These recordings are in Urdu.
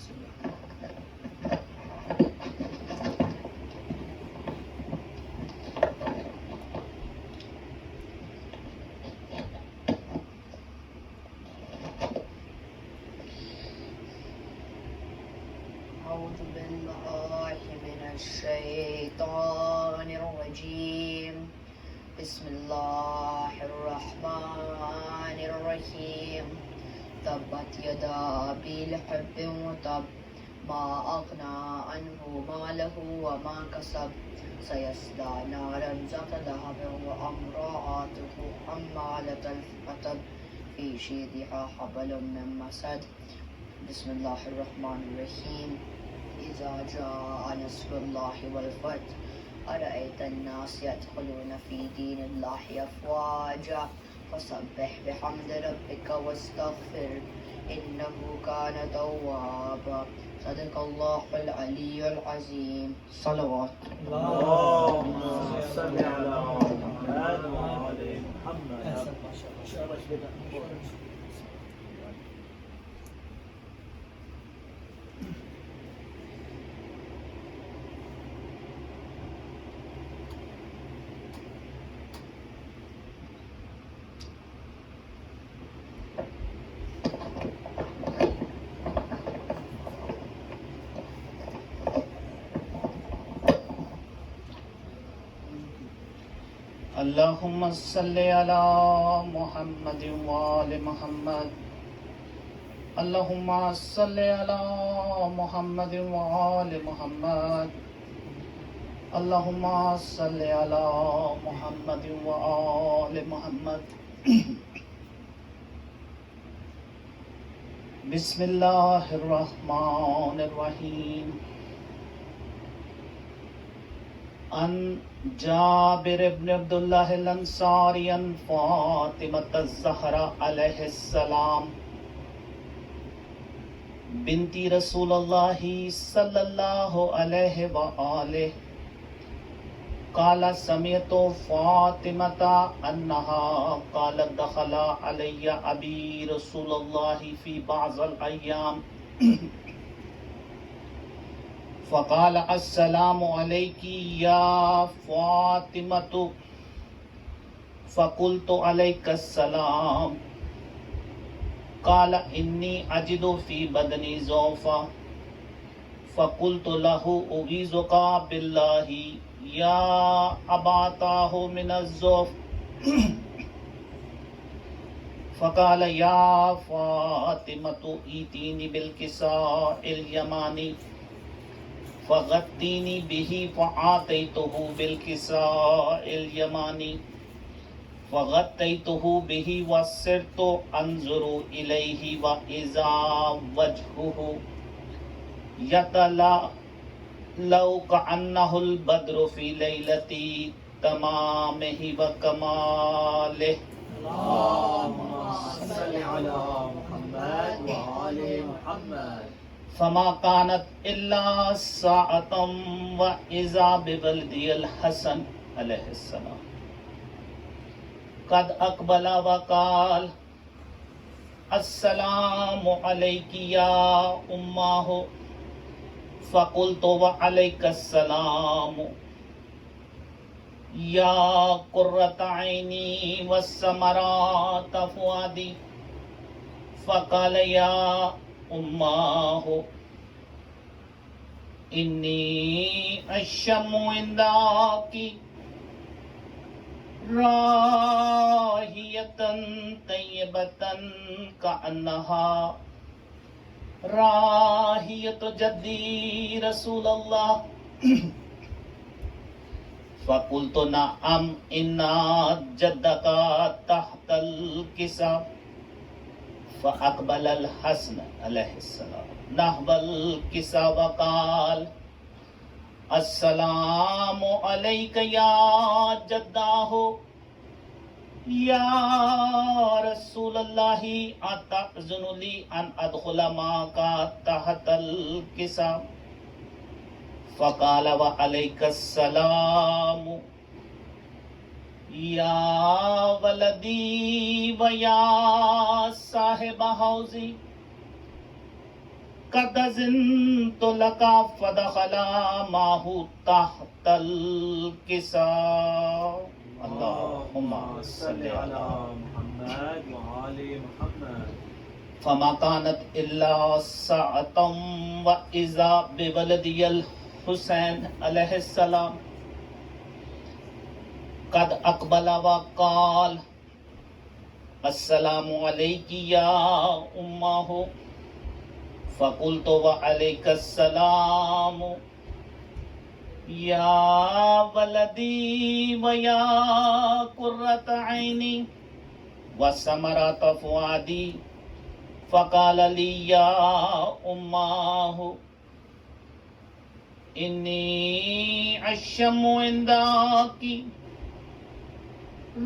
أعوذ بالله من الشيطان الرجيم بسم الله الرحمن الرحيم تبت يدا أبي لهب وتب ما أغنى عنه ماله وما كسب سيصلى نارا ذات لهب وامرأته حمالة الحطب في جيدها حبل من مسد بسم الله الرحمن الرحيم إذا جاء نصر الله والفتح أرأيت الناس يدخلون في دين الله أفواجا فسبح بحمد ربك واستغفر إنه كان توابا صدق الله العلي العظيم صلوات اللهم صل على محمد وآل محمد. اللهم صل على محمد وآل محمد. اللهم صل على محمد وآل محمد. اللهم صل على محمد وآل محمد. بسم الله الرحمن الرحيم. عن جابر بن عبد الله الأنصاري عن فاطمة الزهراء عليه السلام بنت رسول الله صلى الله عليه وآله قال سمعت فاطمة أنها قالت دخل علي أبي رسول الله في بعض الأيام فقال السلام عليك يا فاطمة فقلت عليك السلام. قال إني أجد في بدني ضعفا فقلت له أعيذك بالله يا أباتاه من الضعف. فقال يا فاطمة ائتيني بالكساء اليماني فغطيني به فآتيته بالكساء اليماني فغطيته به وسرت أنظر إليه وإذا وجهه يتلألأ كأنه البدر في ليلة تمامه وكماله. اللهم صل على محمد وآل محمد. فما كانت إلا ساعة وإذا بولدي الحسن عليه السلام قد أقبل وقال السلام عليك يا أماه. فقلت وعليك السلام يا قرة عيني والسمرات فؤادي. فقال يا أماه إني أشم عندك راهية طيبة كأنها راهية جدي رسول الله. فقلت نعم إن جدك تحت الكساء. فأقبل الحسن عليه السلام نحو الكساء وقال السلام عليك يا جداه يا رسول الله أتأذن لي أن أدخل معك تحت الكساء. فقال وعليك السلام یا ولدی و یا صاحب حوزی قد أذنت لك فدخل معه تحت الكساء اللهم صل على محمد وآل محمد. فما كانت إلا ساعة وإذا بولدي الحسين عليه السلام قد أقبل وقال السلام عليك يا أمه فقلت وعليك السلام يا ولدي ويا قرة عيني وثمرة فؤادي فقال لي يا أمه إني أشم عندك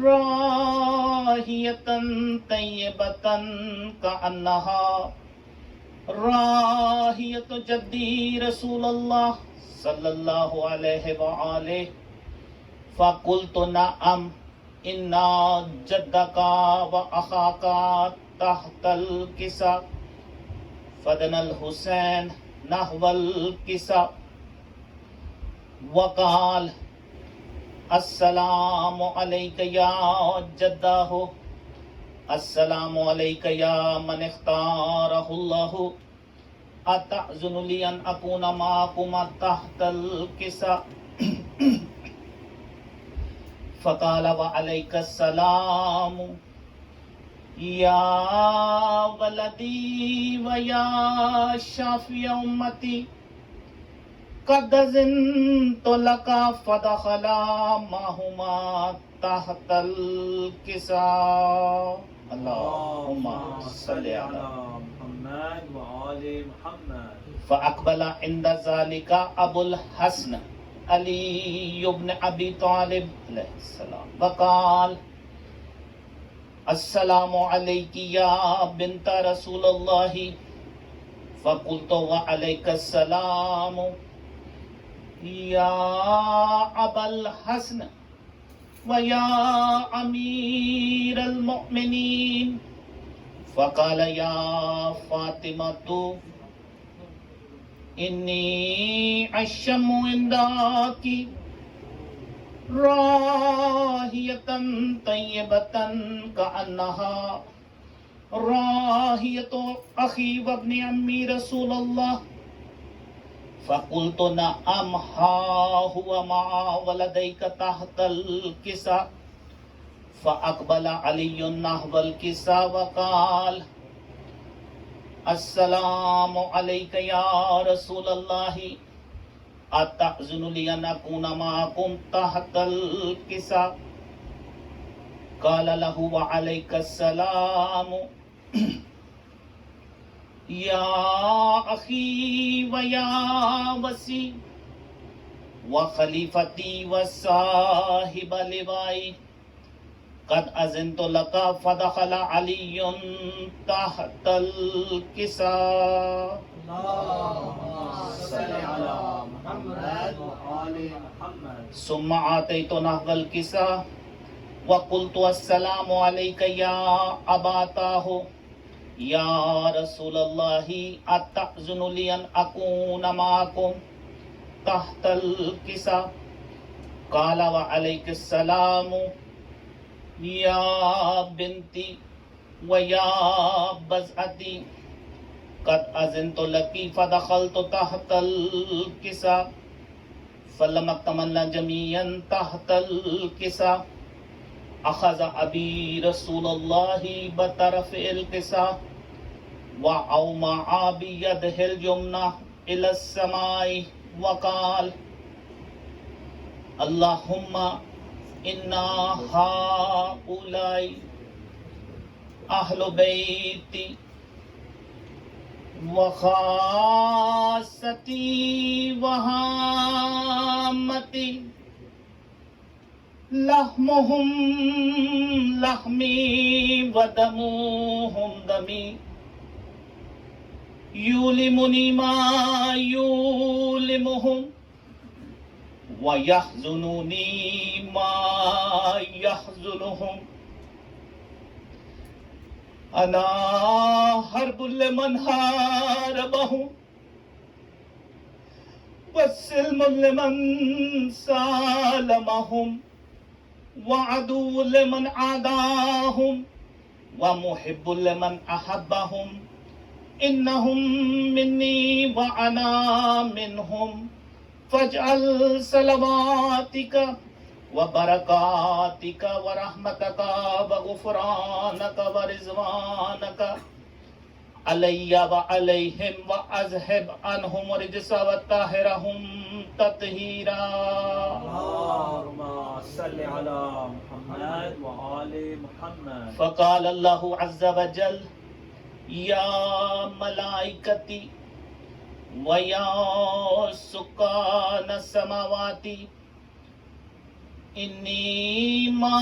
راهية طيبة كأنها راهية جدي رسول الله صلى الله عليه وآله فقلت نعم إن جدك وأخاك تحت الكساء فدنا الحسين نحو الكساء وقال السلام عليك يا جداه السلام عليك يا من اختاره الله أتأذن لي أن أكون معكم تحت الكساء فقال وعليك السلام يا ولدي ويا شافي أمتي قد أذنت لك فدخل معهما تحت الكساء اللهم صل على محمد وآل محمد. فأقبل عند ذلك أبو الحسن علي بن أبي طالب عليه السلام وقال السلام عليك يا بنت رسول الله فقلت وعليك السلام يا أبا الحسن ويا أمير المؤمنين فقال يا فاطمة إني أشم عندك راهية طيبة كأنها راهية أخي وابن عمي رسول الله فقلت نعم ها هو مع ولديك تحت الكساء فأقبل علي نحو الكساء وقال السلام عليك يا رسول الله أتأذن لي أن أكون معكم تحت الكساء قال له وعليك السلام يا أخي ويا وسي وخليفتي وصاحب لوائي قد أذنت لك فدخل علي تحت الكساء اللهم صل على محمد وآل محمد. ثم آتيت نحو الكساء وقلت السلام عليك يا أباتاه يا رسول الله أتأذن لي أن أكون معكم تحت الكساء قال وعليك السلام يا بنتي ويا بزعتي قد أذنت لك فدخلت تحت الكساء فلما اكتملنا جميعا تحت الكساء أخذ أبي رسول الله بطرف الكساء وأومع بيده اليمنى إلى السماء وقال اللهم إنا هؤلاء أهل بيتي وخاصتي وهامتي لحمهم لحمي ودمهم دمي يؤلمني ما يؤلمهم ويحزنني ما يحزنهم أنا حرب لمن حاربهم والسلم لمن سالمهم وعدو لمن عاداهم ومحب لمن أحبهم إنهم مني وأنا منهم فاجعل صلواتك وبركاتك ورحمتك وغفرانك ورضوانك علي وعليهم وأذهب عنهم الرجس وطهرهم تطهيرا. اللهم صل على محمد وآل محمد. فقال الله عز وجل يا ملائكتي ويا سكان السماوات إني ما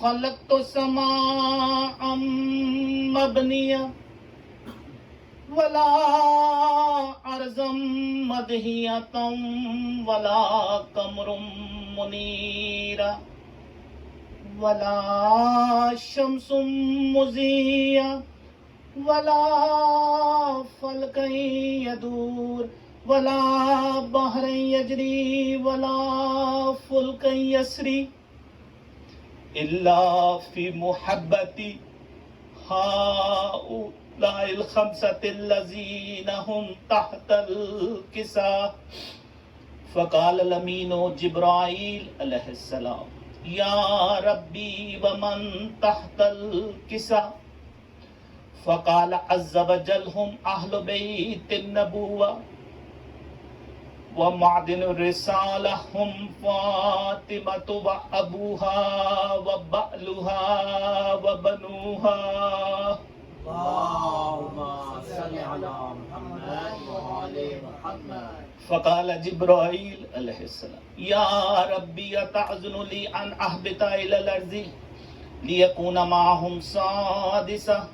خلقت سماء مبنية ولا أرضا مدهية ولا قمر منيرا ولا شمس مضيئة ولا فلك يدور ولا بحر يجري ولا فلك يسري إلا في محبتي هؤلاء الخمسة الذين هم تحت الكساء. فقال الأمين جبرائيل عليه السلام يا ربي ومن تحت الكساء؟ فقال عز وجل هم أهل بيت النبوة ومعدن الرسالة هم فاطمة وأبوها وبألها وبنوها. اللهم صل على محمد وآل محمد. فقال جبرائيل عليه السلام يا ربي أتعزن لي أن أهبط إلى الأرض ليكون معهم سادسة؟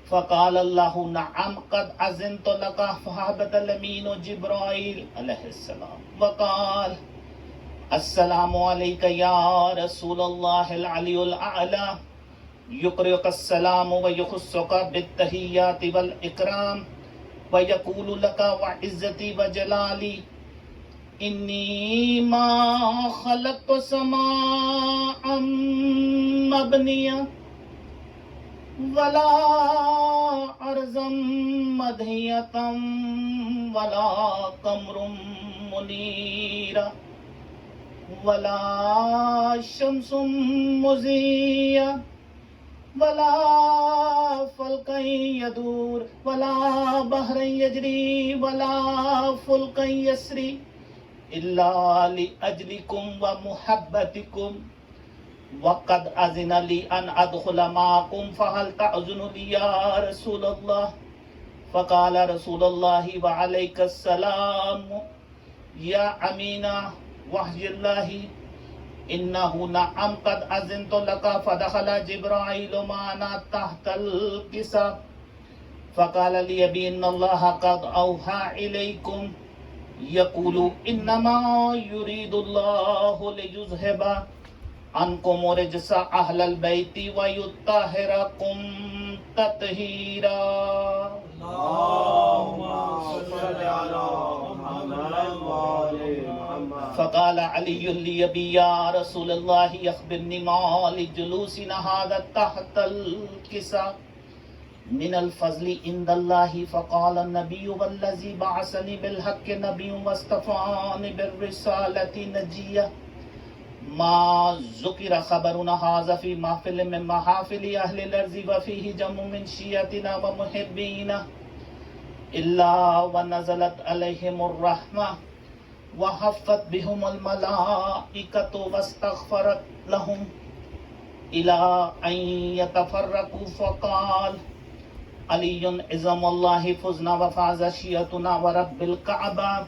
فقال الله نعم قد أذنت لك. فهبط الأمين جبرائيل عليه السلام وقال السلام عليك يا رسول الله العلي الأعلى يقرئك السلام ويخصك بالتحيات والإكرام ويقول لك وعزتي وجلالي إني ما خلقت سماء مبنية ولا أرضا مدهية ولا قمر منيرا ولا شمس مضيئة ولا فلك يدور ولا بحر يجري ولا فلك يسري إلا لأجلكم ومحبتكم وقد أذن لي أن أدخل معكم فهل تأذن لي يا رسول الله؟ فقال رسول الله وعليك السلام يا أمين وحي الله إنه نعم قد أذنت لك. فدخل جبرائيل معنا تحت الكساء فقال لي بأن الله قد أوحى إليكم يقول إنما يريد الله ليذهب عنكم رجس أهل البيت ويطهركم تطهيرا. اللهم صل على محمد وآل محمد. فقال علي لي يا رسول الله أخبرني ما لجلوسنا هذا تحت الكساء من الفضل عند الله. فقال النبي والذي بعثني بالحق نبي واصطفاني بالرسالة نجية ما ذكر خبرنا هذا في محفل من محافل أهل الأرض وفيه جمع من شيعتنا ومحبينا إلا ونزلت عليهم الرحمة وحفت بهم الملائكة واستغفرت لهم إلى أن يتفرقوا. فقال علي عظم الله فزنا وفاز شيعتنا ورب الكعبة.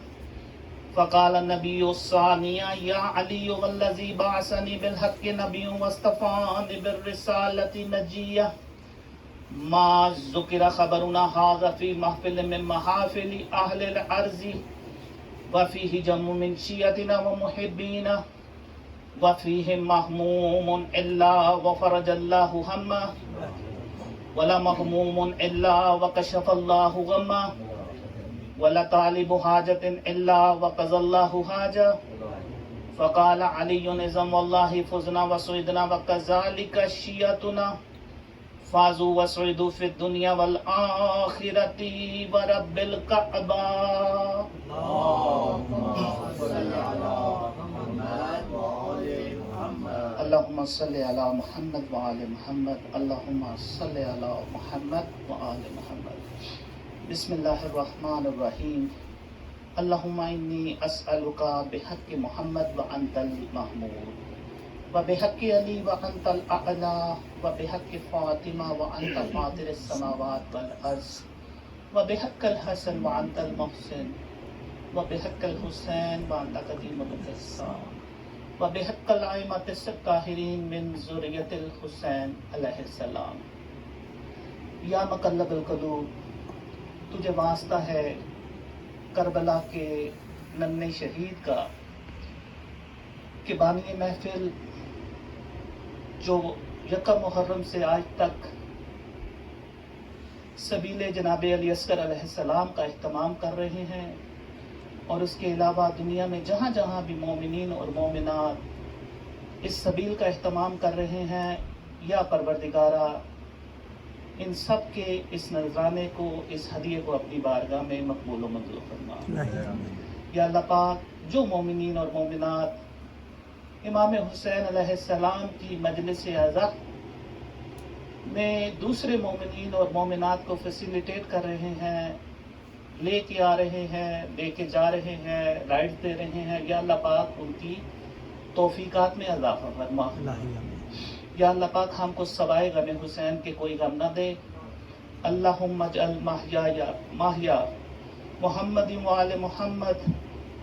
فقال النبي الثانية يا علي والذي بعثني بالحق نبي واصطفاني بالرسالة نجية ما ذكر خبرنا هذا في محفل من محافل أهل الأرض وفيه جمع من شيعتنا ومحبينا وفيهم مهموم إلا وفرج الله همه ولا مهموم إلا وكشف الله غمه ولا طالب حاجة إلا وقضى الله حاجة فقال علي نظام والله فزنا وسعدنا وكذلك شيعتنا فازوا وسعدوا في الدنيا والآخرة ورب الكعبة. اللهم صل على محمد وآل محمد. اللهم صل على محمد وآل محمد. بسم الله الرحمن الرحيم. اللهم إني أسألك بحق محمد وأنت المحمود وبحق علي وأنت الأعلى وبحق فاطمة وأنت فاطر السماوات والأرض وبحق الحسن وأنت المحسن وبحق الحسين وأنت قديم القصة وبحق الأئمة الطاهرين من ذرية الحسین علیہ السلام. یا مقلب القلوب، تجھے واسطہ ہے کربلا کے ننھے شہید کا کہ بانی محفل جو یکم محرم سے آج تک سبیل جناب علی اصغر علیہ السلام کا اہتمام کر رہے ہیں، اور اس کے علاوہ دنیا میں جہاں جہاں بھی مومنین اور مومنات اس سبیل کا اہتمام کر رہے ہیں، یا پروردگارہ ان سب کے اس نذرانے کو، اس ہدیے کو اپنی بارگاہ میں مقبول و منظور فرما. یا اللہ پاک، جو مومنین اور مومنات امام حسین علیہ السلام کی مجلس اعزا میں دوسرے مومنین اور مومنات کو فیسیلیٹیٹ کر رہے ہیں، لے کے آ رہے ہیں، لے کے جا رہے ہیں، رائڈ دے رہے ہیں، یا اللہ پاک ان کی توفیقات میں اضافہ فرما. یا اللہ پاک ہم کو سوائے غم حسین کے کوئی غم نہ دے. اللہم اجعل محیا محمد وآل محمد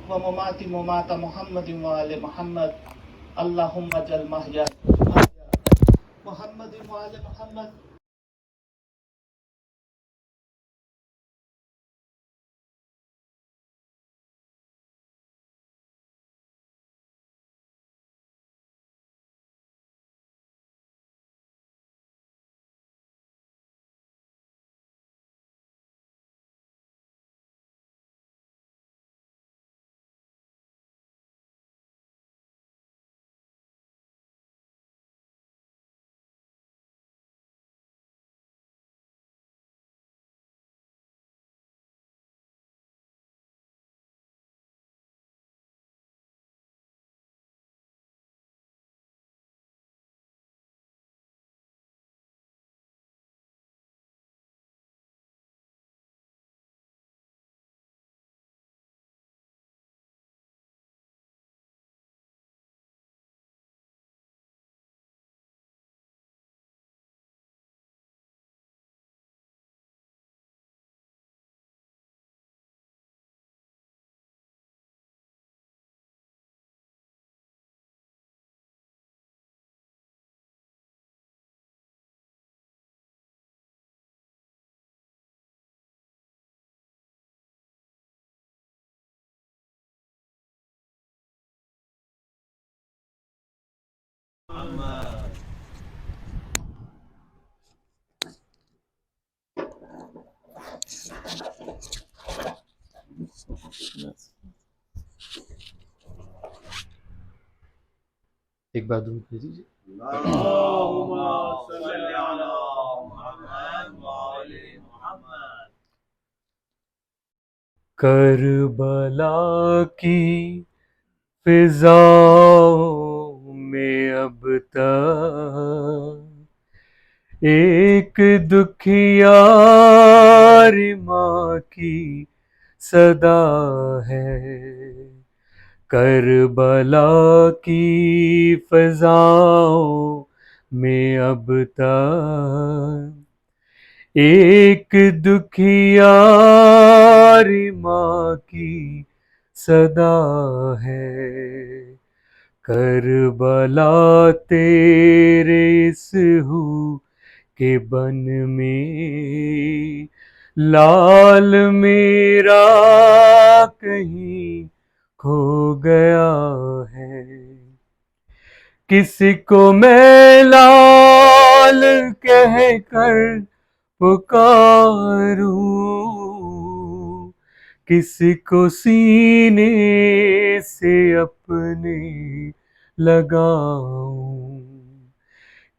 وممات ممات محمد وآل محمد. اللہم اجعل محیا محمد وآل محمد. ایک بار درود بھیج دیجیے. اللہم صل علی محمد وآل محمد. کربلا کی فضاؤں میں اب تک ایک دکھیار ماں کی صدا ہے. کربلا کی فضاؤں میں اب تک ایک دکھیار ماں کی صدا ہے. کربلا تیرے اس ہو کے بن میں لال میرا کہیں کھو گیا ہے. کسی کو میں لال کہہ کر پکاروں، کسی کو سینے سے اپنے لگاؤں،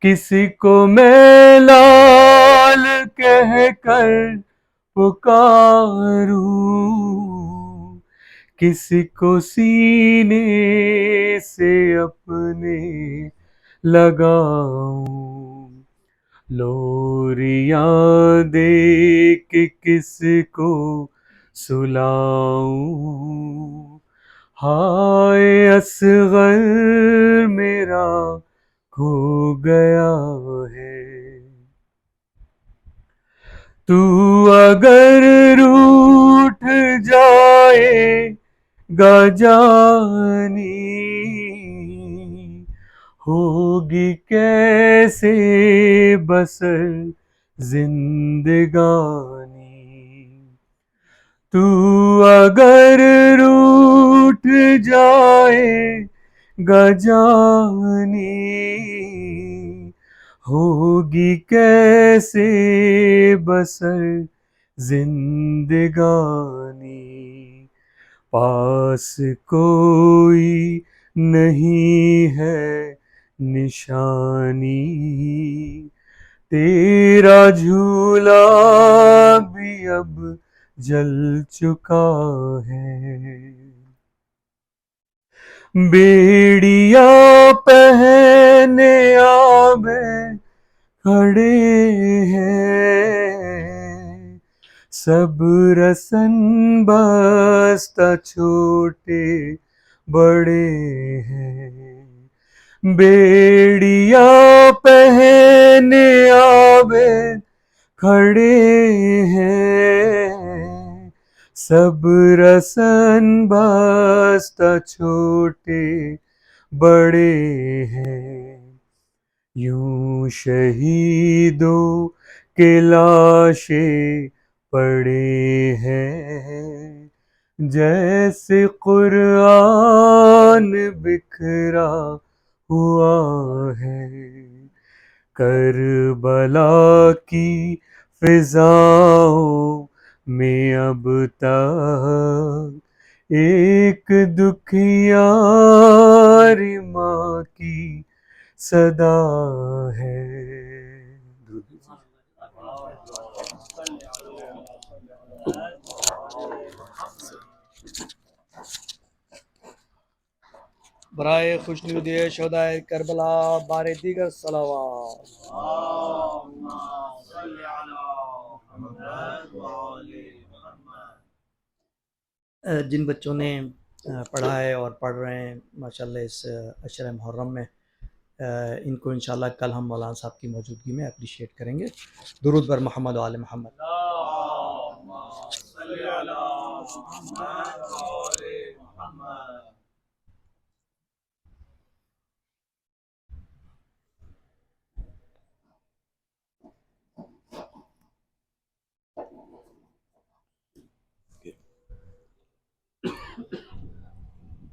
کسی کو میں لال کہہ کر پکاروں، کسی کو سینے سے اپنے لگاؤں، لوریاں دے کے کس کو سلاؤں، ہائے اصغر میرا کھو گیا ہے۔ تو اگر روٹھ جائے گا جانی، ہوگی کیسے بسر زندگانی، تو اگر روٹھ جائے گا جانی، ہوگی کیسے بسر زندگانی، پاس کوئی نہیں ہے نشانی، تیرا جھولا بھی اب جل چکا ہے، بیڑیا پہنے آب کھڑے ہیں، سب رسن بستہ چھوٹے بڑے ہیں، بیڑیا پہنے آبے کھڑے ہیں، سب رسن بستہ چھوٹے بڑے ہیں، یوں شہیدوں کے لاشیں پڑے ہیں، جیسے قرآن بکھرا ہوا ہے، کربلا کی فضاؤں میں اب تک ایک دکھیار ماں کی صدا ہے۔ برائے خوشنودی شہدائے کربلا بارے دیگر صلوات۔ اللهم صل على محمد وآل محمد۔ جن بچوں نے پڑھا ہے اور پڑھ رہے ہیں ماشاءاللہ اس عشر محرم میں، ان کو انشاءاللہ کل ہم مولانا صاحب کی موجودگی میں اپریشیٹ کریں گے۔ درود بر محمد و آل محمد۔ اللهم صل على محمد وآل محمد۔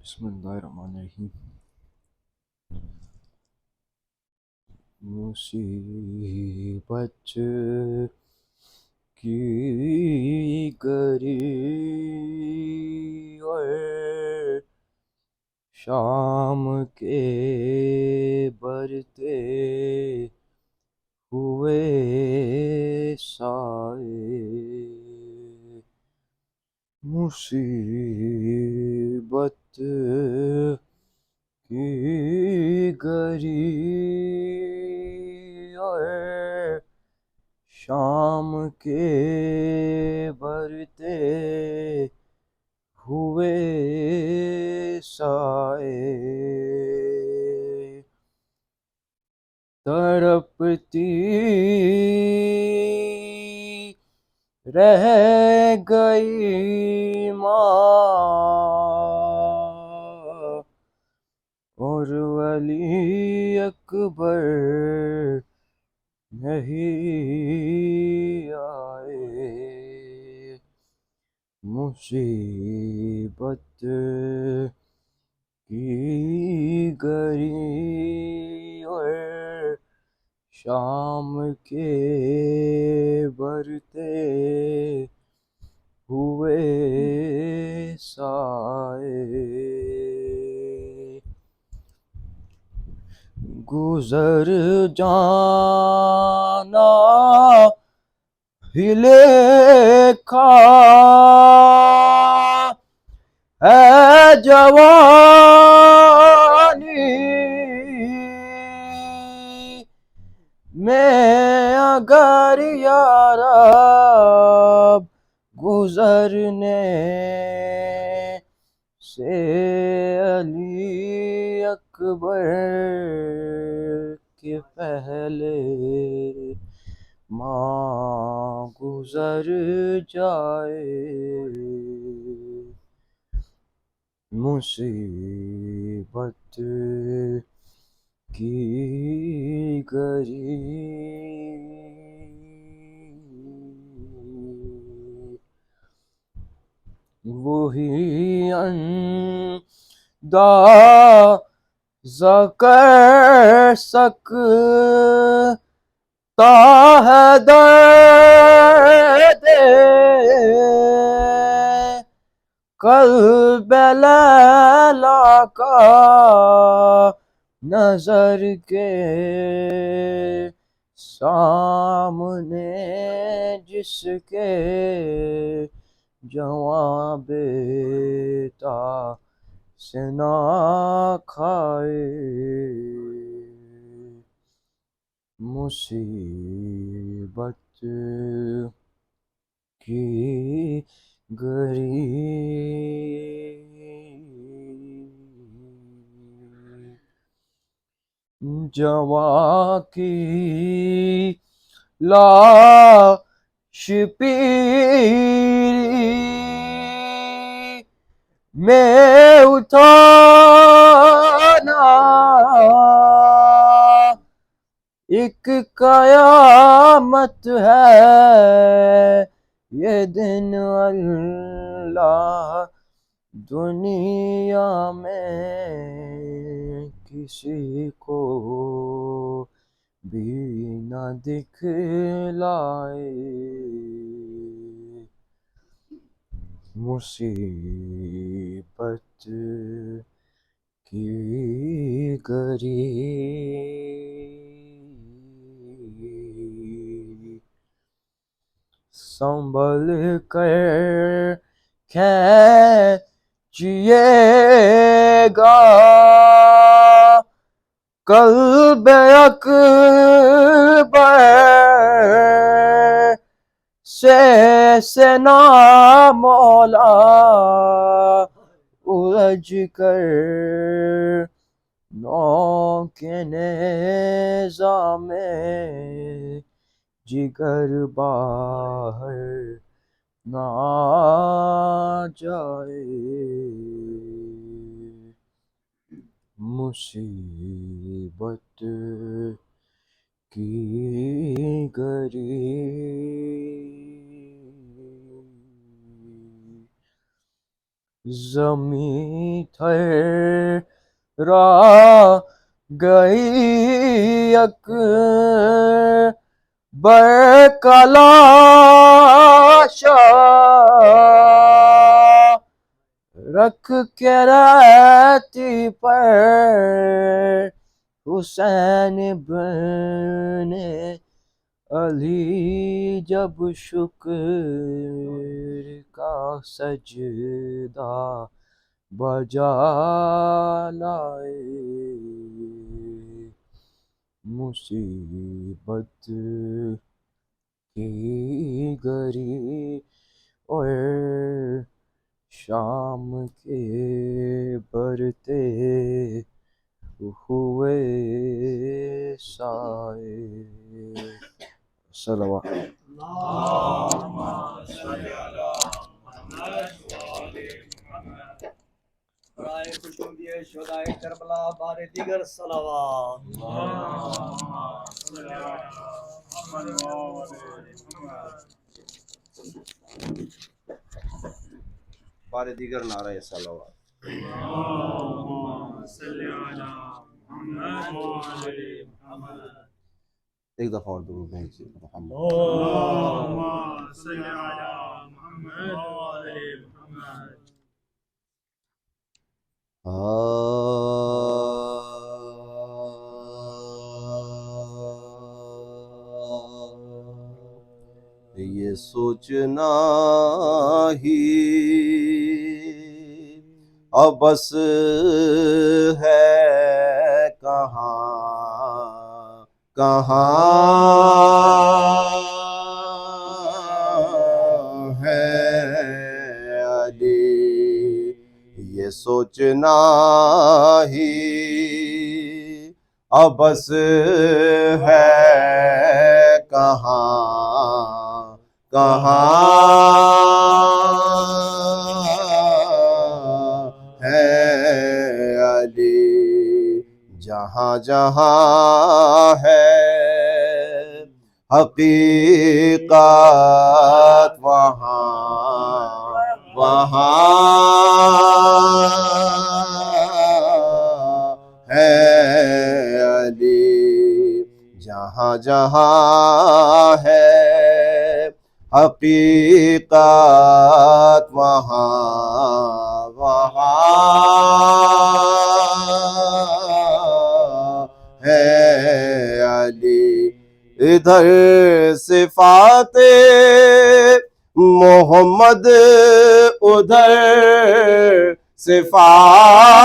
بسم اللہ الرحمن الرحیم۔ مصیبت کی گری اور شام کے برتے ہوئے سائے، مصیبت کی گری اور شام کے برتے ہوئے سائے، تڑپتی رہ گئی ماں اور ولی اکبر نہیں آئے، مصیبت کی گری اور شام کے برتے ہوئے سائے، گزر جانا ہی لیکھا ہے جوانی میں، اگر یارب گزرنے سے علی اکبر کے پہلے ماں گزر جائے، مصیبت کی گھڑی وہی اندازہ کر سکتا ہے درد قلب لیلا کا، نظر کے سامنے جس کے جواں بیٹا سے نہ کھائے، مصیبت کی گھڑی جواں کی لاش پیری میں اٹھانا ایک قیامت ہے، یہ دن اللہ دنیا میں کسی کو بھی نہ دکھلائے، مصیبت کی گھڑی سنبھل کر کھینچیے گا قلب اکبر سے نا مولا الجھ کر، نو کے نیزہ میں جگر باہر نہ جائے، مصیبت کی گھڑی زمیں تھرا گئی اکبر کا لاشا رکھ کے رہتی پر حسین بن علی جب شکر کا سجدہ بجا لائے، مصیبت کی گھڑی اور شام کے برتے ہوئے سائے، صلوات اللہم صلی علی محمد وآل محمد۔ برائے خشنودی شہدائے کربلا بار دیگر صلوات، اللہم صلی علی محمد وآل محمد۔ بار دیگر نعرہ صلوات۔ اللہم صلی علی محمد وآل محمد۔ ایک دفعہ اور درود بھیجیے محمد۔ اللہم صلی علی محمد محمد وآل محمد. یہ سوچنا ہی ابس ہے کہاں ہے علی، یہ سوچنا ہی ابس ہے کہاں ہے علی، جہاں جہاں ہے حقیقت وہاں ہے علی، جہاں جہاں ہے حقیقت وہاں ہے علی، ادھر صفات محمد ادھر صفات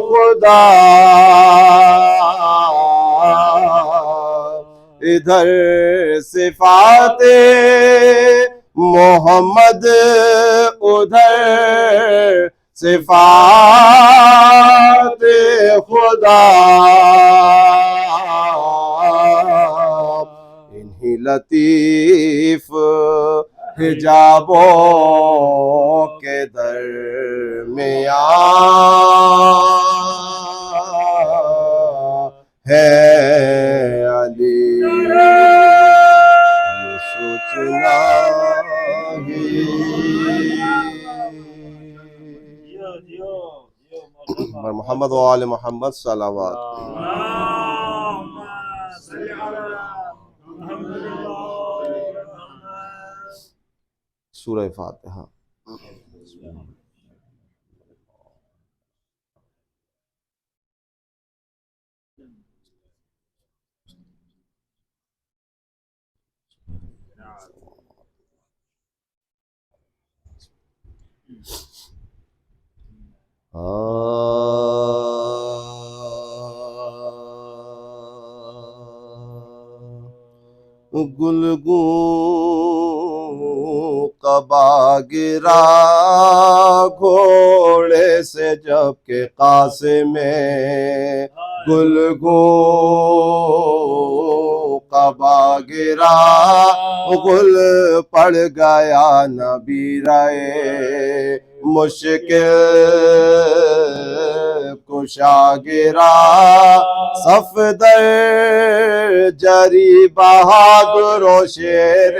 خدا، ادھر صفات محمد ادھر صفات خدا، انہی لطیف حجابوں کے درمیان ہے علی، یہ سوچنا ہی بر محمد و آل محمد صلوات. اللهم صل على محمد وآل محمد. سورہ فاتحہ. گلگوں قبا گرا گھوڑے سے جب کہ قاسم گلگوں قبا گرا گل پڑ گیا نبی رائے مشکل کشا گرا صفدر جری بہادر و شیر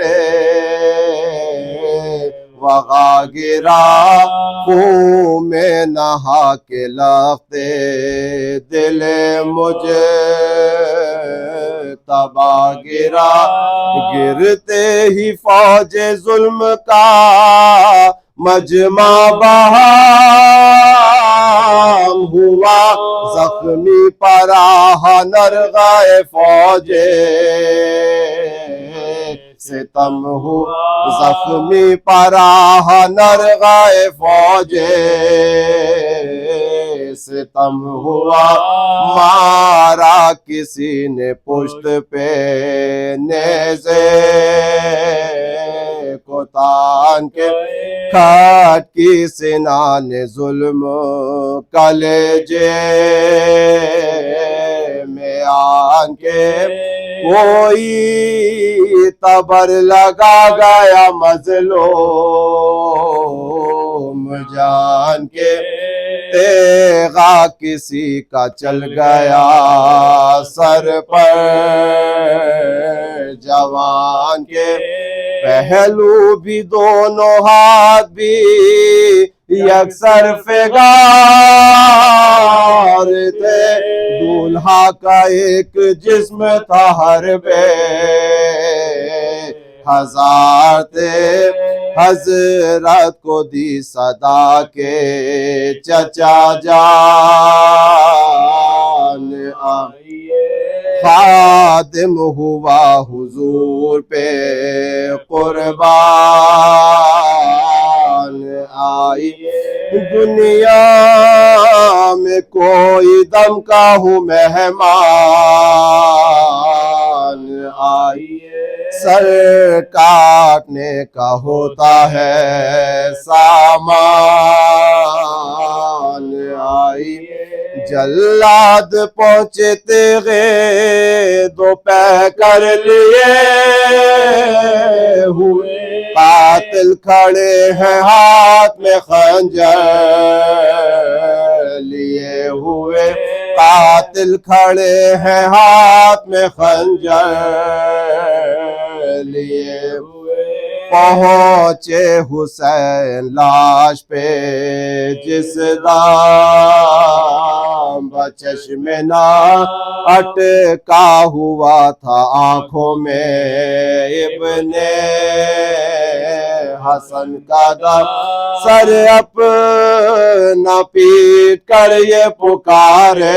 وغا گرا خون میں نہا کے لختے دل مجھے تبا گرا گرتے ہی فوج ظلم کا مجمع بہام ہوا زخمی پراہ نرغائے فوج ستم ہوا زخمی پراہ نرغائے فوج ستم ہوا مارا کسی نے پشت پہ نیزے کو تان کے کھاٹ کی سنان ظلم کلیجے میں آن کے کوئی تبر لگا گیا مظلوم جان کے تیغا کسی کا چل گیا سر پر جوان کے پہلو بھی دونوں ہاتھ بھی یکسر فگار تھے دولہا کا ایک جسم تھا ہزار تھے حضرت کو دی صدا کے چچا جان آئیے خادم ہوا حضور پہ قربان آئیے دنیا میں کوئی دم کا ہوں مہمان آئیے سر کاٹنے کا ہوتا ہے سامان آئیے جلاد پہنچے تیغے دو پہ کر لیے ہوئے قاتل کھڑے ہیں ہاتھ میں خنجر لیے ہوئے قاتل کھڑے ہیں ہاتھ میں خنجر لیے ہوئے پہنچے حسین لاش پہ جس دام بچشم نہ اٹکا ہوا تھا آنکھوں میں ابن حسن کا دم سر اپنا پیٹ کر یہ پکارے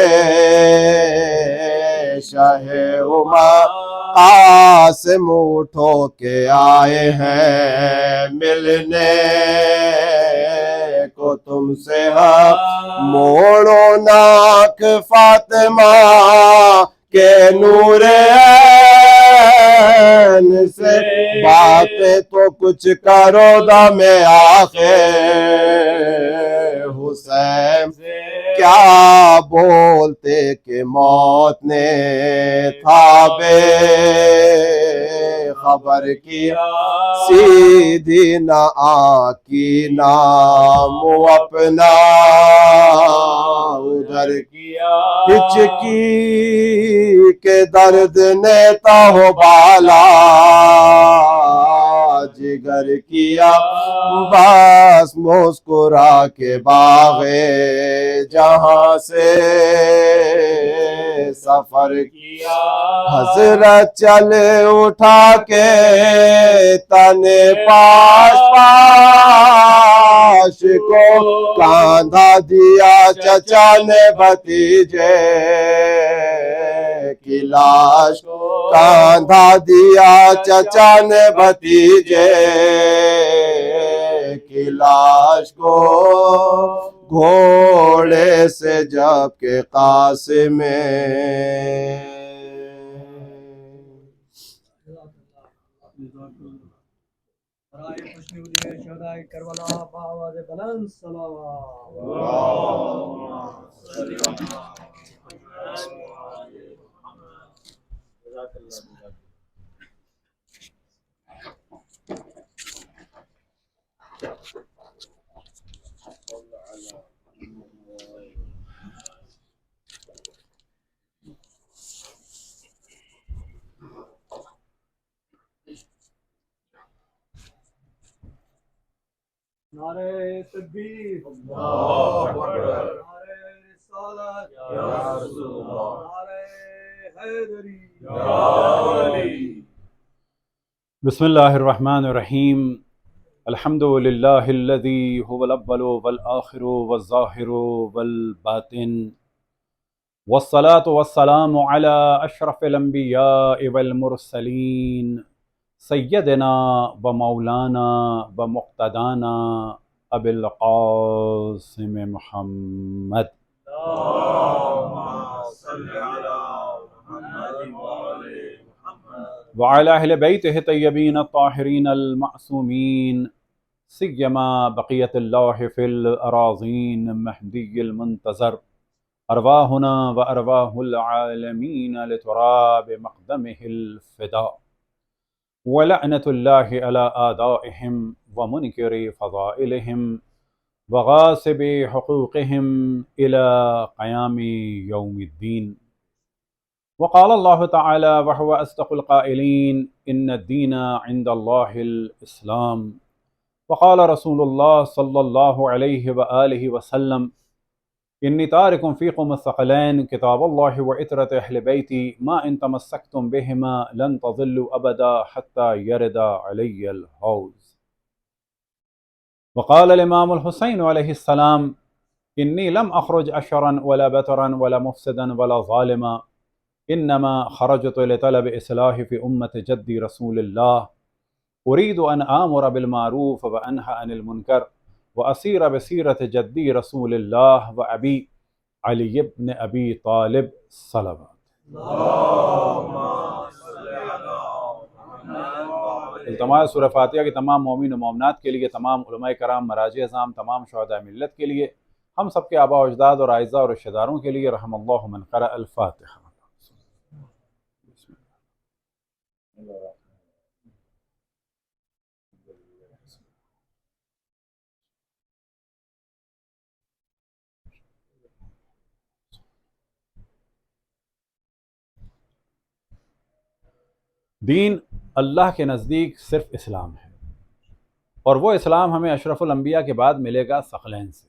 شاہ عمر قاسم اٹھو کے آئے ہیں ملنے کو تم سے موڑو ناک فاطمہ کے نور عین سے باتیں تو کچھ کرو دم آخر حسین کیا بولتے کہ موت نے تھا بے خبر کیا سیدھی نہ آکی نام اپنا ادھر کیا ہچکی کے درد نے تاہو بالا جگر کیا بس مسکرا کے باغے جہاں سے سفر کیا حضرت چلے اٹھا کے تنے پاش پاش کو کاندھا دیا چچا نے بھتیجے کی لاش کو کاندھا دیا چچا نے بھتیجے کی لاش کو گھوڑے سے جب کے قاسم کربلا بآواز بلند صلوات نعرہ تکبیر اللہ اکبر نعرہ رسالت یا رسول اللہ نعرہ حیدری یا علی بسم اللہ الرحمن الرحیم الحمد للہ الذی هو الاول والآخر والظاہر والباطن والصلاة والسلام علی اشرف الانبیاء والمرسلین سیدنا و مولانا و مقتدانا ابی القاسم محمد وعلی اہل بیتہ الطیبین الطاہرین المعصومین سیما بقیت اللہ فی الاراضین مہدی المنتظر ارواحنا و ارواح العالمین لتراب مقدمہ الفداء ولعنة الله على آدائهم ومنكر فضائلهم وغاصب حقوقهم إلى قيام يوم الدين وقال الله تعالى وهو أصدق القائلين إن الدين عند الله الإسلام وقال رسول الله صلى الله عليه وآله وسلم إني تارك فيكم الثقلين كتاب الله وعترة أهل بيتي ما إن تمسكتم بهما لن تضلوا أبدا حتى يرد علي الحوض. وقال الإمام الحسين عليه السلام إني لم أخرج أشرا ولا بترا ولا مفسدا ولا ظالما إنما خرجت لطلب إصلاح في أمة جدي رسول الله أريد أن آمر بالمعروف وأنهى عن المنكر وأسير بسيرة جدي رسول الله وأبي علي بن أبي طالب صلوات. التماس سورہ فاتحہ کے تمام مومن و مومنات کے لیے، تمام علماء کرام، مراجع اعظام، تمام شہداء ملت کے لیے، ہم سب کے آباء و اجداد اور اعزاء اور رشتہ داروں کے لیے، رحم اللہ من قرأ الفاتحہ. دین اللہ کے نزدیک صرف اسلام ہے، اور وہ اسلام ہمیں اشرف الانبیاء کے بعد ملے گا ثقلین سے.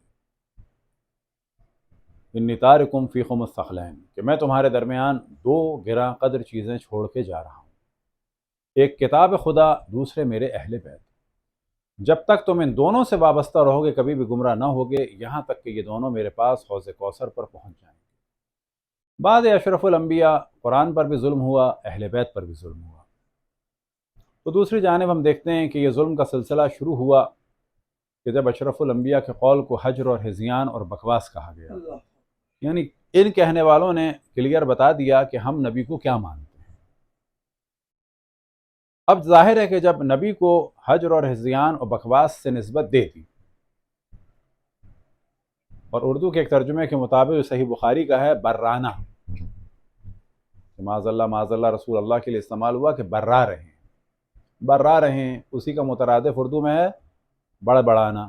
انی تارکم فیکم الثقلین، کہ میں تمہارے درمیان دو گراں قدر چیزیں چھوڑ کے جا رہا ہوں، ایک کتاب خدا، دوسرے میرے اہل بیت. جب تک تم ان دونوں سے وابستہ رہو گے کبھی بھی گمراہ نہ ہوگے، یہاں تک کہ یہ دونوں میرے پاس حوض کوثر پر پہنچ جائیں گے. بعد اشرف الانبیاء قرآن پر بھی ظلم ہوا، اہل بیت پر بھی ظلم ہوا. تو دوسری جانب ہم دیکھتے ہیں کہ یہ ظلم کا سلسلہ شروع ہوا کہ جب اشرف الانبیاء کے قول کو حجر اور ہذیان اور بکواس کہا گیا. یعنی ان کہنے والوں نے کلیئر بتا دیا کہ ہم نبی کو کیا مانتے ہیں. اب ظاہر ہے کہ جب نبی کو حجر اور ہذیان اور بکواس سے نسبت دے دی، اور اردو کے ایک ترجمے کے مطابق صحیح بخاری کا ہے برانہ، معاذ اللہ رسول اللہ کے لیے استعمال ہوا کہ برا رہیں، برا رہیں، اسی کا مترادف اردو میں ہے بڑبڑانا.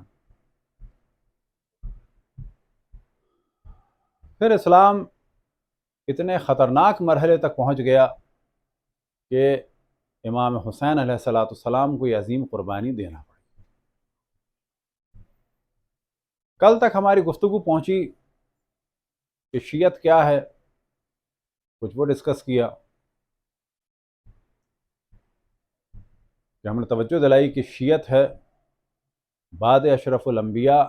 پھر اسلام اتنے خطرناک مرحلے تک پہنچ گیا کہ امام حسین علیہ السلام کو یہ عظیم قربانی دینا پڑی. کل تک ہماری گفتگو پہنچی کہ شیعت کیا ہے، کچھ وہ ڈسکس کیا، کہ ہم نے توجہ دلائی کہ شیعت ہے بعد اشرف الانبیاء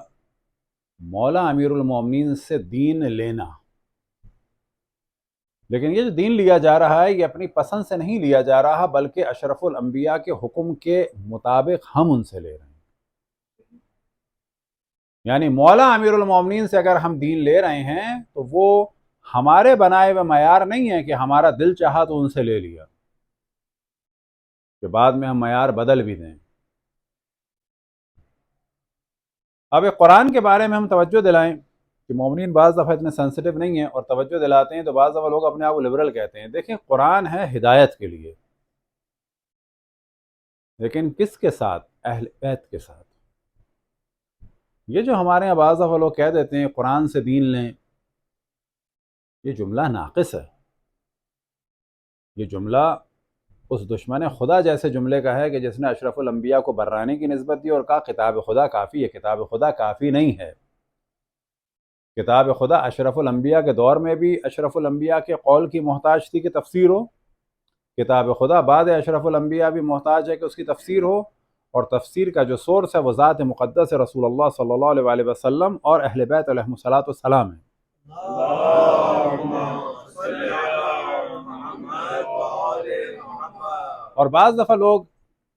مولا امیر المومنین سے دین لینا. لیکن یہ جو دین لیا جا رہا ہے یہ اپنی پسند سے نہیں لیا جا رہا، بلکہ اشرف الانبیاء کے حکم کے مطابق ہم ان سے لے رہے ہیں. یعنی مولا امیر المومنین سے اگر ہم دین لے رہے ہیں تو وہ ہمارے بنائے ہوئے معیار نہیں ہے کہ ہمارا دل چاہا تو ان سے لے لیا، کہ بعد میں ہم معیار بدل بھی دیں. اب ایک قرآن کے بارے میں ہم توجہ دلائیں کہ مومنین بعض دفعہ اتنے سینسٹیو نہیں ہیں اور توجہ دلاتے ہیں تو بعض دفعہ لوگ اپنے آپ کو لبرل کہتے ہیں. دیکھیں قرآن ہے ہدایت کے لیے، لیکن کس کے ساتھ؟ اہل بیت کے ساتھ. یہ جو ہمارے یہاں بعض دفعہ لوگ کہہ دیتے ہیں قرآن سے دین لیں، یہ جملہ ناقص ہے. یہ جملہ اس دشمن خدا جیسے جملے کا ہے کہ جس نے اشرف الانبیاء کو برانے کی نسبت دی اور کہا کتاب خدا کافی ہے. کتاب خدا کافی نہیں ہے. کتاب خدا اشرف الانبیاء کے دور میں بھی اشرف الانبیاء کے قول کی محتاج تھی کہ تفسیر ہو. کتاب خدا بعد اشرف الانبیاء بھی محتاج ہے کہ اس کی تفسیر ہو، اور تفسیر کا جو سورس ہے وہ ذات مقدس رسول اللہ صلی اللہ علیہ وآلہ وسلم اور اہل بیت علیہم الصلاۃ والسلام ہے. اور بعض دفعہ لوگ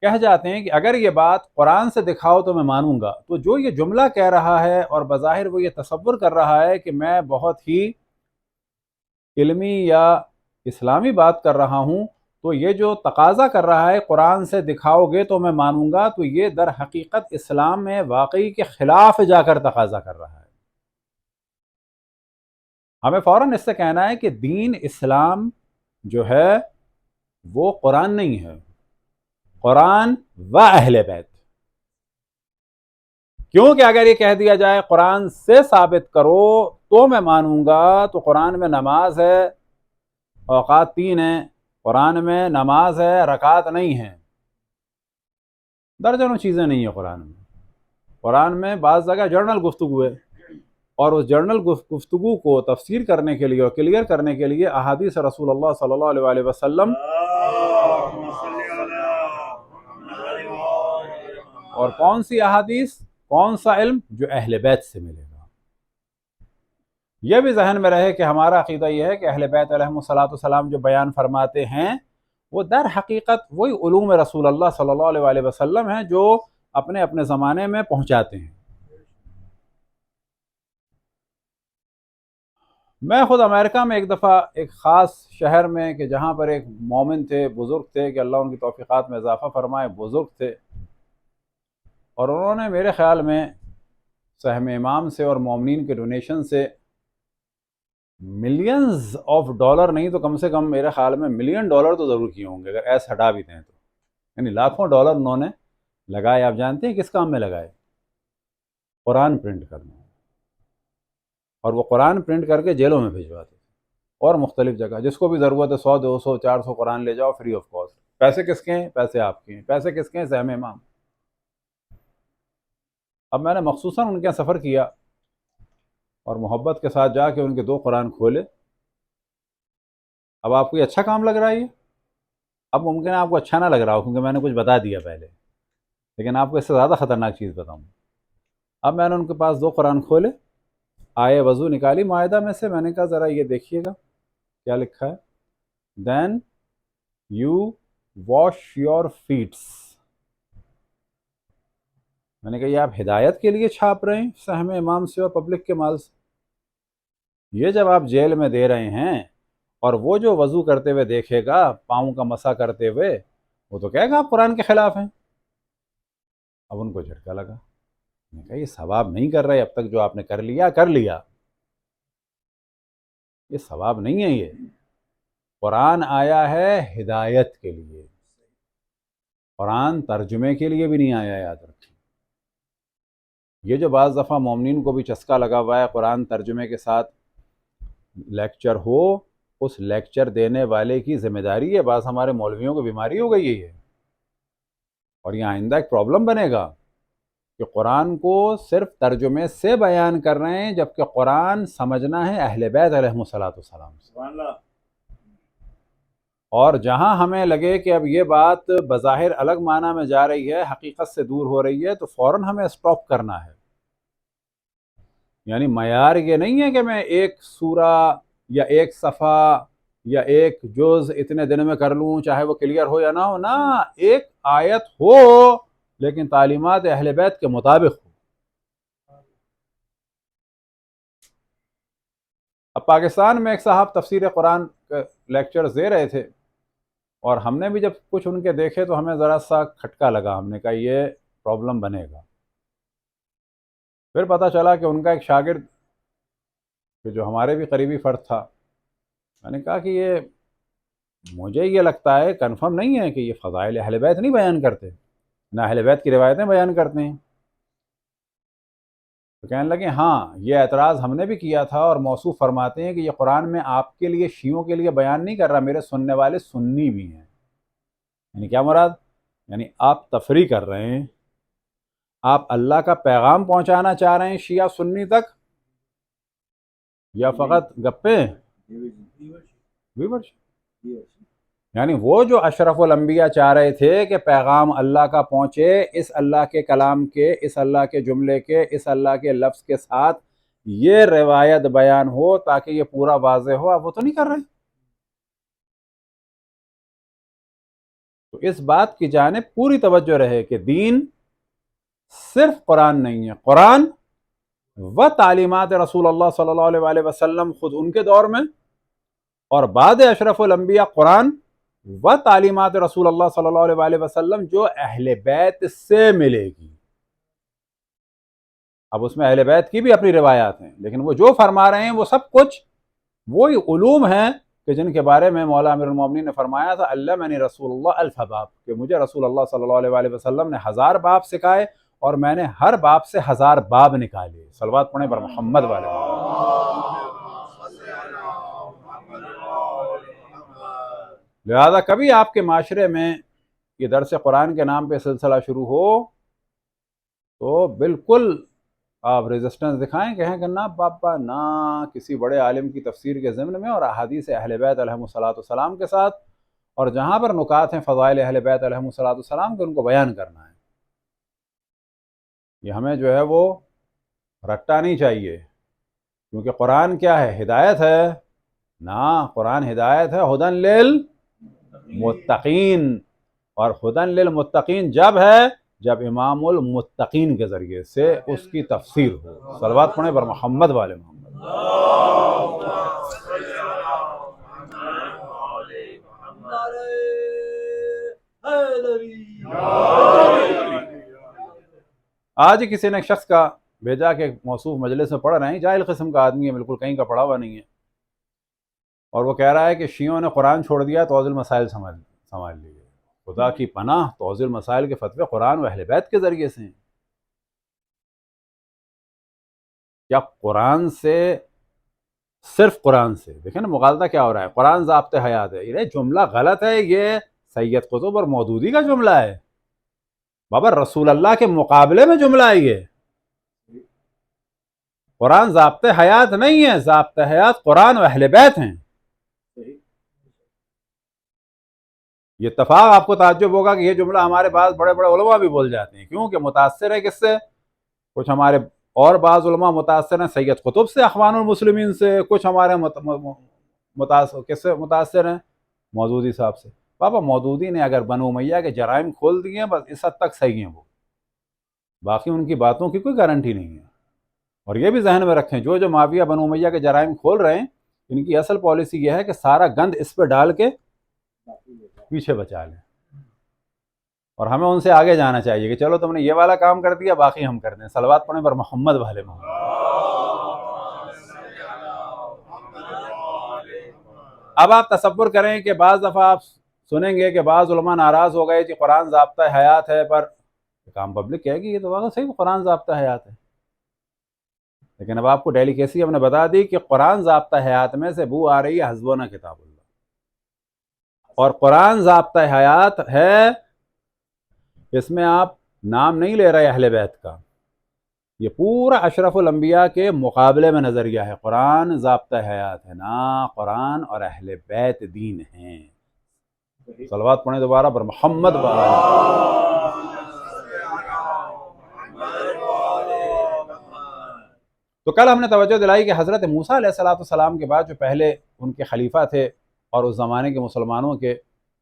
کہہ جاتے ہیں کہ اگر یہ بات قرآن سے دکھاؤ تو میں مانوں گا. تو جو یہ جملہ کہہ رہا ہے اور بظاہر وہ یہ تصور کر رہا ہے کہ میں بہت ہی علمی یا اسلامی بات کر رہا ہوں، تو یہ جو تقاضا کر رہا ہے قرآن سے دکھاؤ گے تو میں مانوں گا، تو یہ در حقیقت اسلام میں واقعی کے خلاف جا کر تقاضا کر رہا ہے. ہمیں فوراً اس سے کہنا ہے کہ دین اسلام جو ہے وہ قرآن نہیں ہے، قرآن و اہل بیت. کیونکہ اگر یہ کہہ دیا جائے قرآن سے ثابت کرو تو میں مانوں گا، تو قرآن میں نماز ہے، اوقات 3 ہیں، قرآن میں نماز ہے، رکعت نہیں ہیں، درجنوں چیزیں نہیں ہیں قرآن میں. قرآن میں بعض جگہ جرنل گفتگو ہے، اور اس جرنل گفتگو کو تفسیر کرنے کے لیے اور کلیئر کرنے کے لیے احادیث رسول اللہ صلی اللہ علیہ وآلہ وسلم اللهم صل على محمد وعلى اور کون سی احادیث، کون سا علم جو اہل بیت سے ملے گا۔ یہ بھی ذہن میں رہے کہ ہمارا عقیدہ یہ ہے کہ اہل بیت علیہم الصلوۃ والسلام جو بیان فرماتے ہیں وہ در حقیقت وہی علوم رسول اللہ صلی اللہ علیہ وآلہ وسلم ہیں جو اپنے اپنے زمانے میں پہنچاتے ہیں۔ میں خود امریکہ میں ایک دفعہ ایک خاص شہر میں کہ جہاں پر ایک مومن تھے، بزرگ تھے، کہ اللہ ان کی توفیقات میں اضافہ فرمائے، بزرگ تھے، اور انہوں نے میرے خیال میں سہم امام سے اور مومنین کے ڈونیشن سے ملینز آف ڈالر نہیں تو کم سے کم میرے خیال میں $1 ملین تو ضرور کیے ہوں گے اگر ایس ہٹا بھی دیں تو، یعنی لاکھوں ڈالر انہوں نے لگائے۔ آپ جانتے ہیں کس کام میں لگائے؟ قرآن پرنٹ کرنے، اور وہ قرآن پرنٹ کر کے جیلوں میں بھیجواتے تھے اور مختلف جگہ، جس کو بھی ضرورت ہے 100 200 400 قرآن لے جاؤ فری آف کاسٹ۔ پیسے کس کے ہیں؟ پیسے آپ کے ہیں۔ پیسے کس کے ہیں؟ سہم امام۔ اب میں نے مخصوصاً ان کے یہاں سفر کیا اور محبت کے ساتھ جا کے ان کے 2 قرآن کھولے۔ اب آپ کو یہ اچھا کام لگ رہا ہے، یہ اب ممکن ہے آپ کو اچھا نہ لگ رہا ہو کیونکہ میں نے کچھ بتا دیا پہلے، لیکن آپ کو اس سے زیادہ خطرناک چیز بتاؤں۔ اب میں نے ان کے پاس 2 قرآن کھولے، آئے وضو نکالی معاہدہ میں سے، میں نے کہا ذرا یہ دیکھیے گا کیا لکھا ہے۔ Then you wash your feets. میں نے کہا یہ آپ ہدایت کے لیے چھاپ رہے ہیں سہم امام سے اور پبلک کے مال سے؟ یہ جب آپ جیل میں دے رہے ہیں اور وہ جو وضو کرتے ہوئے دیکھے گا پاؤں کا مسح کرتے ہوئے، وہ تو کہے گا آپ قرآن کے خلاف ہیں۔ اب ان کو جھٹکا لگا، میں نے کہا یہ ثواب نہیں کر رہے، اب تک جو آپ نے کر لیا کر لیا، یہ ثواب نہیں ہے۔ یہ قرآن آیا ہے ہدایت کے لیے، قرآن ترجمے کے لیے بھی نہیں آیا، یاد رکھیں۔ یہ جو بعض دفعہ مومنین کو بھی چسکا لگا ہوا ہے قرآن ترجمے کے ساتھ لیکچر ہو، اس لیکچر دینے والے کی ذمہ داری ہے۔ بعض ہمارے مولویوں کو بیماری ہو گئی ہے یہ، اور یہ آئندہ ایک پرابلم بنے گا کہ قرآن کو صرف ترجمے سے بیان کر رہے ہیں جبکہ قرآن سمجھنا ہے اہل بیت علیہم الصلوۃ والسلام سے۔ سبحان اللہ۔ اور جہاں ہمیں لگے کہ اب یہ بات بظاہر الگ معنی میں جا رہی ہے، حقیقت سے دور ہو رہی ہے، تو فوراً ہمیں اسٹاپ کرنا ہے۔ یعنی معیار یہ نہیں ہے کہ میں ایک سورہ یا ایک صفحہ یا ایک جز اتنے دن میں کر لوں چاہے وہ کلیئر ہو یا نہ ہو، نہ، ایک آیت ہو لیکن تعلیمات اہل بیت کے مطابق ہو۔ اب پاکستان میں ایک صاحب تفسیر قرآن کے لیکچرز دے رہے تھے، اور ہم نے بھی جب کچھ ان کے دیکھے تو ہمیں ذرا سا کھٹکا لگا، ہم نے کہا یہ پرابلم بنے گا۔ پھر پتہ چلا کہ ان کا ایک شاگرد کہ جو ہمارے بھی قریبی فرد تھا، میں نے کہا کہ یہ مجھے یہ لگتا ہے کنفرم نہیں ہے کہ یہ فضائل اہل بیت نہیں بیان کرتے، نہ اہل بیت کی روایتیں بیان کرتے ہیں۔ تو کہنے لگے ہاں یہ اعتراض ہم نے بھی کیا تھا، اور موصوف فرماتے ہیں کہ یہ قرآن میں آپ کے لیے شیعوں کے لیے بیان نہیں کر رہا، میرے سننے والے سنی بھی ہیں۔ یعنی کیا مراد؟ یعنی آپ تفریح کر رہے ہیں، آپ اللہ کا پیغام پہنچانا چاہ رہے ہیں شیعہ سنی تک، یا فقط گپیں؟ یعنی وہ جو اشرف الانبیاء چاہ رہے تھے کہ پیغام اللہ کا پہنچے اس اللہ کے کلام کے، اس اللہ کے جملے کے، اس اللہ کے لفظ کے ساتھ یہ روایت بیان ہو تاکہ یہ پورا واضح ہو، آپ وہ تو نہیں کر رہے۔ تو اس بات کی جانب پوری توجہ رہے کہ دین صرف قرآن نہیں ہے، قرآن و تعلیمات رسول اللہ صلی اللہ علیہ وآلہ وسلم خود ان کے دور میں، اور بعد اشرف الانبیاء قرآن و تعلیمات رسول اللہ صلی اللہ علیہ وآلہ وسلم جو اہل بیت سے ملے گی۔ اب اس میں اہل بیت کی بھی اپنی روایات ہیں، لیکن وہ جو فرما رہے ہیں وہ سب کچھ وہی علوم ہیں کہ جن کے بارے میں مولا امیر المومنین نے فرمایا تھا علمنی رسول اللہ 1000 باب، کہ مجھے رسول اللہ صلی اللہ علیہ وآلہ وسلم نے 1000 باب سکھائے اور میں نے ہر باب سے 1000 باب نکالے۔ صلوات پڑھیں پر محمد والے۔ لہذا کبھی آپ کے معاشرے میں یہ درس قرآن کے نام پہ سلسلہ شروع ہو تو بالکل آپ ریزسٹنس دکھائیں، کہیں کہ نہ پاپا نہ کسی بڑے عالم کی تفسیر کے ضمن میں اور احادیث اہل بیت علیہم الصلاۃ کے ساتھ، اور جہاں پر نکات ہیں فضائل اہل بیت علیہم الصلاۃ کے ان کو بیان کرنا ہے۔ یہ ہمیں جو ہے وہ رٹا نہیں چاہیے، کیونکہ قرآن کیا ہے؟ ہدایت ہے نا، قرآن ہدایت ہے، ہدن للمتقین، اور ہدن للمتقین جب ہے جب امام المتقین کے ذریعے سے اس کی تفسیر ہو۔ صلوات پڑھیں بر محمد والے محمد۔ آج ہی کسی نے ایک شخص کا بھیجا کہ موصوف مجلس میں پڑھ رہے ہیں، جاہل قسم کا آدمی ہے، بالکل کہیں کا پڑھا ہوا نہیں ہے، اور وہ کہہ رہا ہے کہ شیعوں نے قرآن چھوڑ دیا، توضیح المسائل سنبھال لیجیے۔ خدا کی پناہ، توضیح المسائل کے فتوے قرآن و اہل بیت کے ذریعے سے ہیں۔ کیا قرآن سے، صرف قرآن سے؟ دیکھیں نا مغالطہ کیا ہو رہا ہے۔ قرآن ضابط حیات ہے، یہ جملہ غلط ہے، یہ سید قطب اور مودودی کا جملہ ہے بابا، رسول اللہ کے مقابلے میں جملہ ہے یہ۔ قرآن ضابط حیات نہیں ہے، ضابط حیات قرآن و اہل بیت ہیں۔ یہ اتفاق آپ کو تعجب ہوگا کہ یہ جملہ ہمارے بعض بڑے بڑے علماء بھی بول جاتے ہیں، کیونکہ متاثر ہے کس سے؟ کچھ ہمارے اور بعض علماء متاثر ہیں سید قطب سے، اخوان المسلمین سے، کچھ ہمارے کس سے متاثر ہیں؟ مودودی صاحب سے۔ بابا مودودی نے اگر بنو امیہ کے جرائم کھول دیے ہیں، بس اس حد تک صحیح ہیں وہ، باقی ان کی باتوں کی کوئی گارنٹی نہیں ہے۔ اور یہ بھی ذہن میں رکھیں، جو معاویہ بنو امیہ کے جرائم کھول رہے ہیں، ان کی اصل پالیسی یہ ہے کہ سارا گند اس پہ ڈال کے پیچھے بچا لیں، اور ہمیں ان سے آگے جانا چاہیے کہ چلو تم نے یہ والا کام کر دیا، باقی ہم کر دیں۔ صلوات پڑھیں پر محمد والے محمد۔ اب آپ تصور کریں کہ بعض دفعہ آپ سنیں گے کہ بعض علماء ناراض ہو گئے کہ قرآن ضابطہ حیات ہے، پر کام پبلک کہے گی یہ تو واقعی صحیح قرآن ضابطہ حیات ہے، لیکن اب آپ کو ڈیلیکیسی ہم نے بتا دی کہ قرآن ضابطہ حیات میں سے بو آ رہی ہے حسبنا کتاب اللہ، اور قرآن ضابطہ حیات ہے، اس میں آپ نام نہیں لے رہے اہل بیت کا، یہ پورا اشرف الانبیاء کے مقابلے میں نظریہ ہے۔ قرآن ضابطہ حیات ہے نا، قرآن اور اہل بیت دین ہیں۔ صلوات پڑھیں دوبارہ پر محمد تو کل ہم نے توجہ دلائی کہ حضرت موسیٰ علیہ السلام کے بعد جو پہلے ان کے خلیفہ تھے اور اس زمانے کے مسلمانوں کے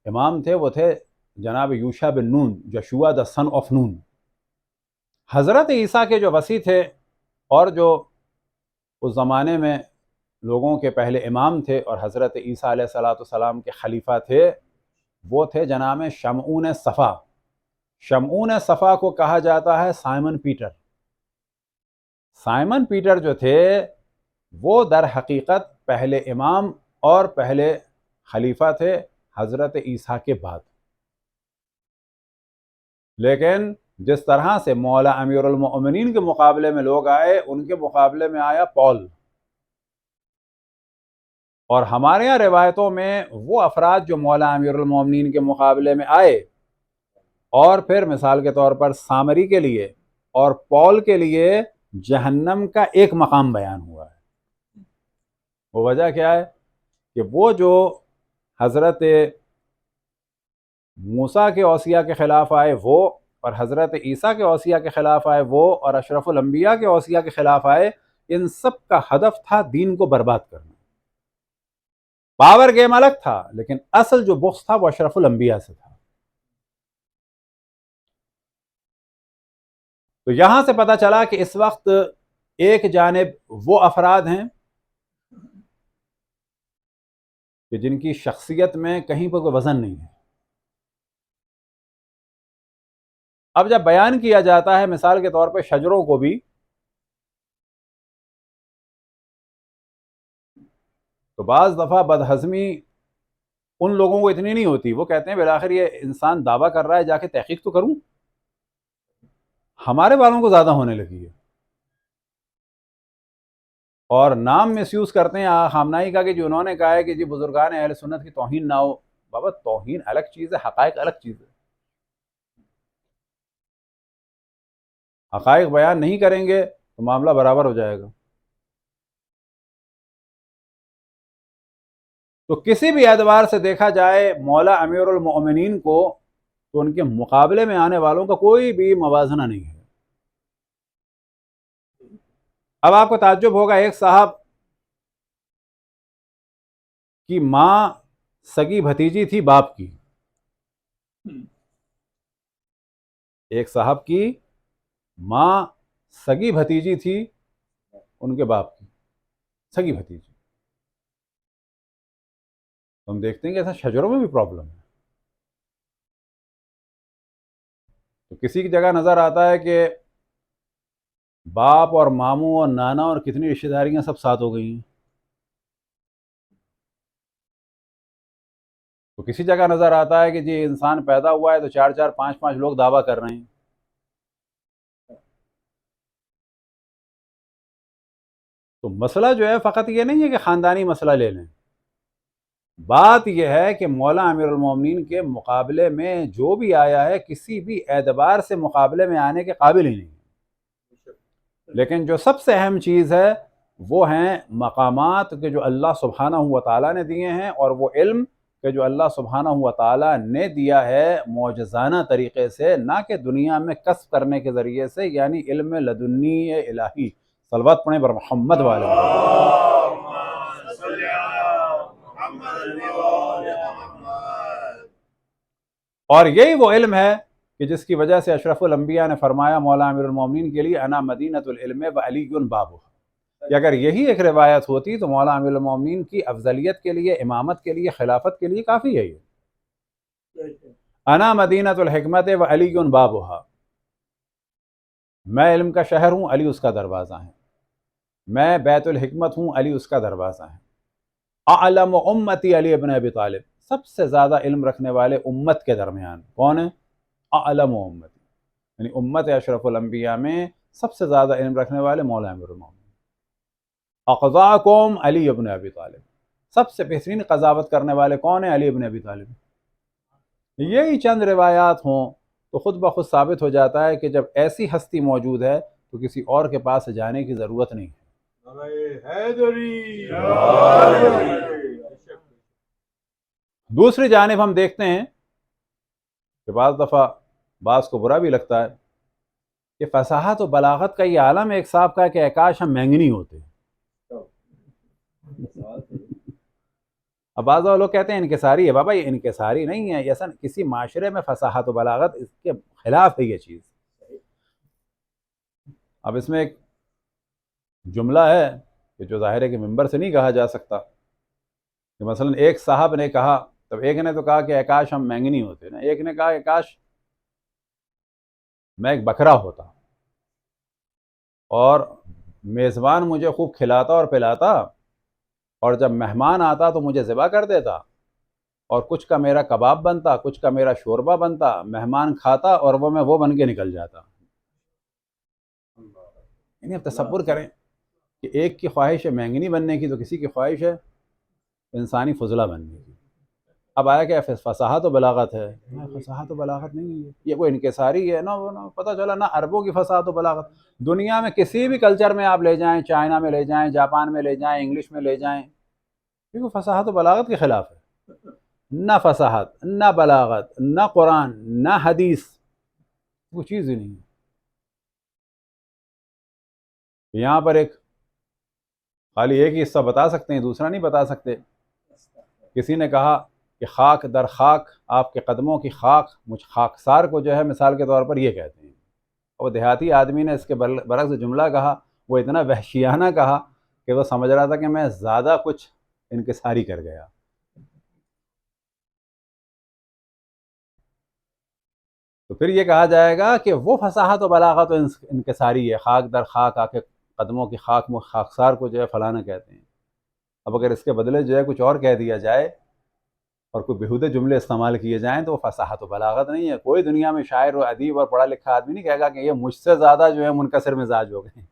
امام تھے، وہ تھے جناب یوشع بن نون، جشوا دا سن آف نون۔ حضرت عیسیٰ کے جو وصی تھے اور جو اس زمانے میں لوگوں کے پہلے امام تھے اور حضرت عیسیٰ علیہ السلام کے خلیفہ تھے، وہ تھے جناب شمعون صفا۔ شمعون صفا کو کہا جاتا ہے سائمن پیٹر۔ سائمن پیٹر جو تھے وہ در حقیقت پہلے امام اور پہلے خلیفہ تھے حضرت عیسیٰ کے بعد، لیکن جس طرح سے مولا امیر المؤمنین کے مقابلے میں لوگ آئے، ان کے مقابلے میں آیا پال، اور ہمارے یہاں روایتوں میں وہ افراد جو مولا امیر المؤمنین کے مقابلے میں آئے اور پھر مثال کے طور پر سامری کے لیے اور پال کے لیے جہنم کا ایک مقام بیان ہوا ہے۔ وہ وجہ کیا ہے کہ وہ جو حضرت موسیٰ کے اوصیاء کے خلاف آئے وہ، اور حضرت عیسیٰ کے اوصیاء کے خلاف آئے وہ، اور اشرف الانبیاء کے اوصیاء کے خلاف آئے، ان سب کا ہدف تھا دین کو برباد کرنا۔ پاور گیم الگ تھا، لیکن اصل جو بغض تھا وہ اشرف الانبیاء سے تھا۔ تو یہاں سے پتہ چلا کہ اس وقت ایک جانب وہ افراد ہیں کہ جن کی شخصیت میں کہیں پر کوئی وزن نہیں ہے۔ اب جب بیان کیا جاتا ہے مثال کے طور پہ شجروں کو بھی، تو بعض دفعہ بدہضمی ان لوگوں کو اتنی نہیں ہوتی، وہ کہتے ہیں بالآخر یہ انسان دعویٰ کر رہا ہے، جا کے تحقیق تو کروں۔ ہمارے والوں کو زیادہ ہونے لگی ہے، اور نام مس یوز کرتے ہیں خامنائی کا کہ جو انہوں نے کہا ہے کہ جی بزرگان اہل سنت کی توہین نہ ہو۔ بابا توہین الگ چیز ہے، حقائق الگ چیز ہے۔ حقائق بیان نہیں کریں گے تو معاملہ برابر ہو جائے گا. تو کسی بھی اعتبار سے دیکھا جائے مولا امیر المؤمنین کو تو ان کے مقابلے میں آنے والوں کا کوئی بھی موازنہ نہیں ہے. اب آپ کو تعجب ہوگا، ایک صاحب کی ماں سگی بھتیجی تھی باپ کی، ایک صاحب کی ماں سگی بھتیجی تھی ان کے باپ کی، سگی بھتیجی. ہم دیکھتے ہیں کہ ایسا شجروں میں بھی پرابلم ہے. تو کسی کی جگہ نظر آتا ہے کہ باپ اور ماموں اور نانا اور کتنی رشتہ داریاں سب ساتھ ہو گئی ہیں. تو کسی جگہ نظر آتا ہے کہ جی انسان پیدا ہوا ہے تو 4 5 لوگ دعویٰ کر رہے ہیں. تو مسئلہ جو ہے فقط یہ نہیں ہے کہ خاندانی مسئلہ لے لیں، بات یہ ہے کہ مولا امیر المومنین کے مقابلے میں جو بھی آیا ہے کسی بھی اعتبار سے مقابلے میں آنے کے قابل ہی نہیں. لیکن جو سب سے اہم چیز ہے وہ ہیں مقامات کہ جو اللہ سبحانہ و تعالیٰ نے دیے ہیں، اور وہ علم کہ جو اللہ سبحانہ و تعالیٰ نے دیا ہے معجزانہ طریقے سے، نہ کہ دنیا میں کسب کرنے کے ذریعے سے، یعنی علم لدنی الہی. صلوات پڑھیں بر محمد والے. اور یہی وہ علم ہے کہ جس کی وجہ سے اشرف الانبیاء نے فرمایا مولا امیر المومنین کے لیے انا مدینۃ العلم و علی بابہ. کہ اگر یہی ایک روایت ہوتی تو مولا امیر المومنین کی افضلیت کے لیے، امامت کے لیے، خلافت کے لیے کافی ہے یہ. انا مدینۃ الحکمت و علی بابہ، میں علم کا شہر ہوں، علی اس کا دروازہ ہے. میں بیت الحکمت ہوں، علی اس کا دروازہ ہے. اعلم امتی علی ابن ابی طالب، سب سے زیادہ علم رکھنے والے امت کے درمیان کون ہیں؟ اعلم امتی، یعنی امت اشرف الانبیاء میں سب سے زیادہ علم رکھنے والے مولا امیر المومنین. اقضاکم علی ابن ابی طالب، سب سے بہترین قضاوت کرنے والے کون ہیں؟ علی ابن ابی طالب. یہی چند روایات ہوں تو خود بخود ثابت ہو جاتا ہے کہ جب ایسی ہستی موجود ہے تو کسی اور کے پاس جانے کی ضرورت نہیں ہے. دوسری جانب ہم دیکھتے ہیں کہ بعض دفعہ بعض کو برا بھی لگتا ہے کہ فصاحت و بلاغت کا یہ عالم ایک صاحب کا کہ کاش ہم مینگنی ہوتے. اب بعض لوگ کہتے ہیں انکساری ہے. بابا یہ انکساری نہیں ہے، ایسا کسی معاشرے میں فصاحت و بلاغت اس کے خلاف ہے یہ چیز. اب اس میں ایک جملہ ہے کہ جو ظاہر ہے کہ ممبر سے نہیں کہا جا سکتا، کہ مثلا ایک صاحب نے کہا، تب ایک نے تو کہا کہ کاش ہم مینگنی ہوتے نا، ایک نے کہا کہ کاش میں ایک بکرا ہوتا اور میزبان مجھے خوب کھلاتا اور پلاتا، اور جب مہمان آتا تو مجھے ذبح کر دیتا، اور کچھ کا میرا کباب بنتا، کچھ کا میرا شوربہ بنتا، مہمان کھاتا اور میں وہ بن کے نکل جاتا. یعنی اب تصور کریں کہ ایک کی خواہش ہے مینگنی بننے کی تو کسی کی خواہش ہے انسانی فضلہ بننے کی. اب آیا کہ فصاحت و بلاغت ہے، فصاحت و بلاغت نہیں ہے، یہ وہ انکساری ہے. نہ پتہ چلا نہ عربوں کی فصاحت و بلاغت. دنیا میں کسی بھی کلچر میں آپ لے جائیں، چائنا میں لے جائیں، جاپان میں لے جائیں، انگلش میں لے جائیں، کیونکہ فصاحت و بلاغت کے خلاف ہے. نہ فصاحت، نہ بلاغت، نہ قرآن، نہ حدیث، وہ چیز ہی نہیں ہے. یہاں پر ایک خالی ایک ہی حصہ بتا سکتے ہیں، دوسرا نہیں بتا سکتے. کسی نے کہا کہ خاک در خاک، آپ کے قدموں کی خاک، مجھ خاکسار کو جو ہے مثال کے طور پر یہ کہتے ہیں. اور دیہاتی آدمی نے اس کے برعکس جملہ کہا، وہ اتنا وحشیانہ کہا کہ وہ سمجھ رہا تھا کہ میں زیادہ کچھ انکساری کر گیا. تو پھر یہ کہا جائے گا کہ وہ فصاحت و بلاغت و انکساری ہے، خاک در خاک، آ کے قدموں کی خاک خاکسار کو جو ہے فلانا کہتے ہیں. اب اگر اس کے بدلے جو ہے کچھ اور کہہ دیا جائے اور کوئی بیہودے جملے استعمال کیے جائیں تو وہ فصاحت و بلاغت نہیں ہے. کوئی دنیا میں شاعر و ادیب اور پڑھا لکھا آدمی نہیں کہے گا کہ یہ مجھ سے زیادہ جو ہے منکسر مزاج ہو گئے.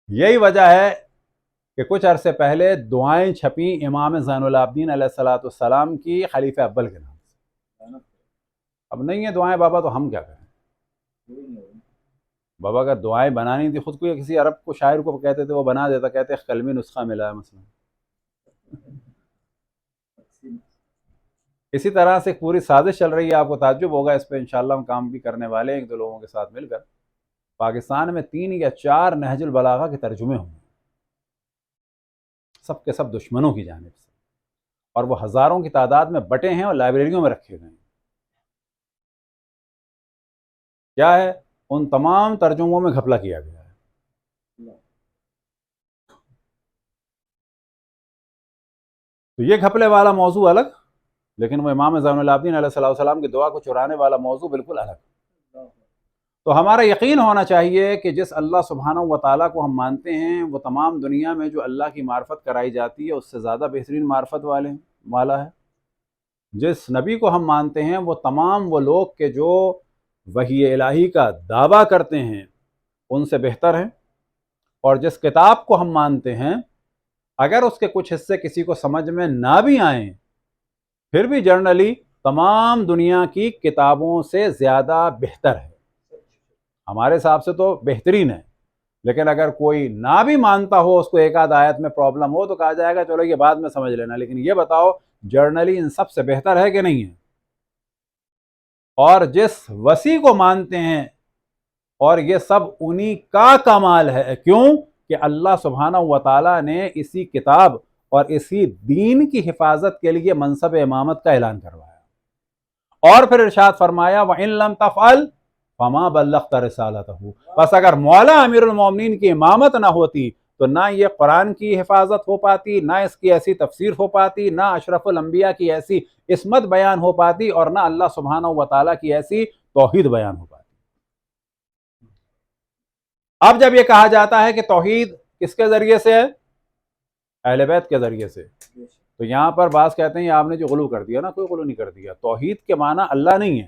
یہی وجہ ہے کہ کچھ عرصے پہلے دعائیں چھپیں امام زین العابدین علیہ السلام کی خلیفہ اول کے نام سے. اب نہیں ہے دعائیں بابا تو ہم کیا کریں. بابا اگر دعائیں بنانی تھی خود کو یا کسی عرب کو شاعر کو کہتے تھے وہ بنا دیتا، کہتے قلمی نسخہ ملا ہے مثلا. اسی طرح سے پوری سازش چل رہی ہے، آپ کو تعجب ہوگا اس پہ انشاءاللہ ہم کام بھی کرنے والے ہیں ایک دو لوگوں کے ساتھ مل کر. پاکستان میں 3 یا 4 نہج البلاغہ کے ترجمے ہوں گے، سب کے سب دشمنوں کی جانب سے، اور وہ ہزاروں کی تعداد میں بٹے ہیں اور لائبریریوں میں رکھے گئے ہیں. کیا ہے؟ ان تمام ترجموں میں گھپلا کیا گیا ہے. تو یہ گھپلے والا موضوع الگ، لیکن وہ امام زین العابدین علیہ السلام کی دعا کو چرانے والا موضوع بالکل الگ. تو ہمارا یقین ہونا چاہیے کہ جس اللہ سبحانہ و تعالیٰ کو ہم مانتے ہیں وہ تمام دنیا میں جو اللہ کی معرفت کرائی جاتی ہے اس سے زیادہ بہترین معرفت والا ہے. جس نبی کو ہم مانتے ہیں وہ تمام وہ لوگ کہ جو وحی الہی کا دعویٰ کرتے ہیں ان سے بہتر ہیں. اور جس کتاب کو ہم مانتے ہیں اگر اس کے کچھ حصے کسی کو سمجھ میں نہ بھی آئیں پھر بھی جنرلی تمام دنیا کی کتابوں سے زیادہ بہتر ہے. ہمارے حساب سے تو بہترین ہے، لیکن اگر کوئی نہ بھی مانتا ہو، اس کو ایک آدھ آیت میں پرابلم ہو تو کہا جائے گا چلو یہ بعد میں سمجھ لینا، لیکن یہ بتاؤ جرنلی ان سب سے بہتر ہے کہ نہیں ہے. اور جس وسیع کو مانتے ہیں، اور یہ سب انہی کا کمال ہے. کیوں کہ اللہ سبحانہ و تعالیٰ نے اسی کتاب اور اسی دین کی حفاظت کے لیے منصب امامت کا اعلان کروایا، اور پھر ارشاد فرمایا وَإِن لَمْ تَفْعَلْ فَمَا بَلَّغْتَ رِسَالَتَهُ. بس اگر مولا امیر المومنین کی امامت نہ ہوتی تو نہ یہ قرآن کی حفاظت ہو پاتی، نہ اس کی ایسی تفسیر ہو پاتی، نہ اشرف الانبیاء کی ایسی عصمت بیان ہو پاتی، اور نہ اللہ سبحانہ و تعالیٰ کی ایسی توحید بیان ہو پاتی. اب جب یہ کہا جاتا ہے کہ توحید کس کے ذریعے سے ہے؟ اہل بیت کے ذریعے سے، تو یہاں پر بعض کہتے ہیں آپ نے جو غلو کر دیا نا. کوئی غلو نہیں کر دیا. توحید کے معنی اللہ نہیں ہے.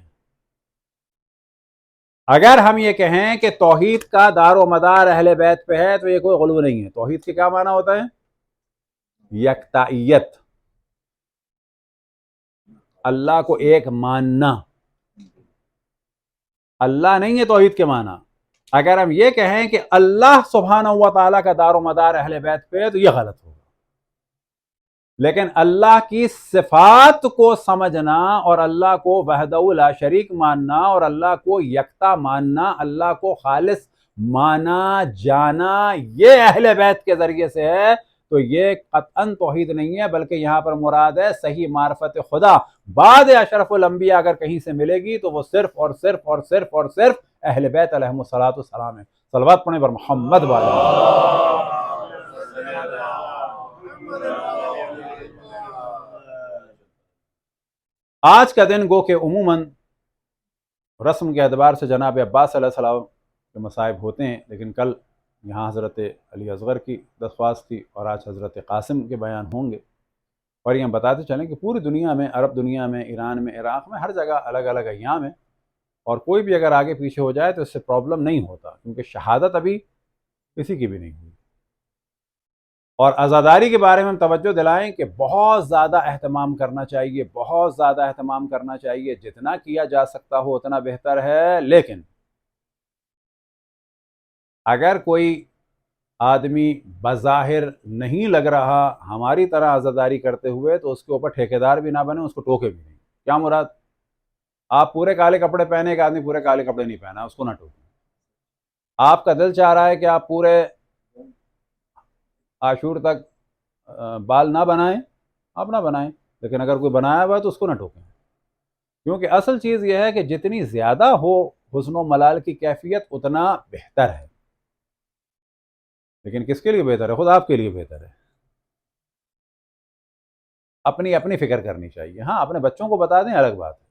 اگر ہم یہ کہیں کہ توحید کا دار و مدار اہل بیت پہ ہے تو یہ کوئی غلو نہیں ہے. توحید کے کیا معنی ہوتا ہے؟ یکتائیت، اللہ کو ایک ماننا. اللہ نہیں ہے توحید کے معنی. اگر ہم یہ کہیں کہ اللہ سبحانہ و تعالیٰ کا دار و مدار اہل بیت پہ ہے تو یہ غلط ہوگا. لیکن اللہ کی صفات کو سمجھنا اور اللہ کو وحدہ لا شریک ماننا اور اللہ کو یکتا ماننا، اللہ کو خالص مانا جانا، یہ اہل بیت کے ذریعے سے ہے. تو یہ قطعاً توحید نہیں ہے، بلکہ یہاں پر مراد ہے صحیح معرفت خدا. بعد اشرف الانبیاء اگر کہیں سے ملے گی تو وہ صرف اور صرف اور صرف اور صرف اہل بیت علیہم الصلاۃ والسلام ہے. صلوات پڑھیں بر محمد والے. آج کا دن گو کہ عموماً رسم کے اعتبار سے جناب عباس علیہ السلام کے مصائب ہوتے ہیں، لیکن کل یہاں حضرت علی اصغر کی درخواست تھی اور آج حضرت قاسم کے بیان ہوں گے. اور یہ ہم بتاتے چلیں کہ پوری دنیا میں، عرب دنیا میں، ایران میں، عراق میں، ہر جگہ الگ الگ ایام ہیں، اور کوئی بھی اگر آگے پیچھے ہو جائے تو اس سے پرابلم نہیں ہوتا، کیونکہ شہادت ابھی کسی کی بھی نہیں ہوئی. اور عزاداری کے بارے میں ہم توجہ دلائیں کہ بہت زیادہ اہتمام کرنا چاہیے، بہت زیادہ اہتمام کرنا چاہیے. جتنا کیا جا سکتا ہو اتنا بہتر ہے، لیکن اگر کوئی آدمی بظاہر نہیں لگ رہا ہماری طرح عزاداری کرتے ہوئے تو اس کے اوپر ٹھیکیدار بھی نہ بنے، اس کو ٹوکے بھی نہیں. کیا مراد؟ آپ پورے کالے کپڑے پہنے، ایک آدمی پورے کالے کپڑے نہیں پہنا، اس کو نہ ٹوکیں. آپ کا دل چاہ رہا ہے کہ آپ پورے عاشور تک بال نہ بنائیں، آپ نہ بنائیں، لیکن اگر کوئی بنایا ہوا ہے تو اس کو نہ ٹوکیں. کیونکہ اصل چیز یہ ہے کہ جتنی زیادہ ہو حسن و ملال کی کیفیت اتنا بہتر ہے. لیکن کس کے لیے بہتر ہے؟ خود آپ کے لیے بہتر ہے. اپنی اپنی فکر کرنی چاہیے. ہاں اپنے بچوں کو بتا دیں الگ بات ہے.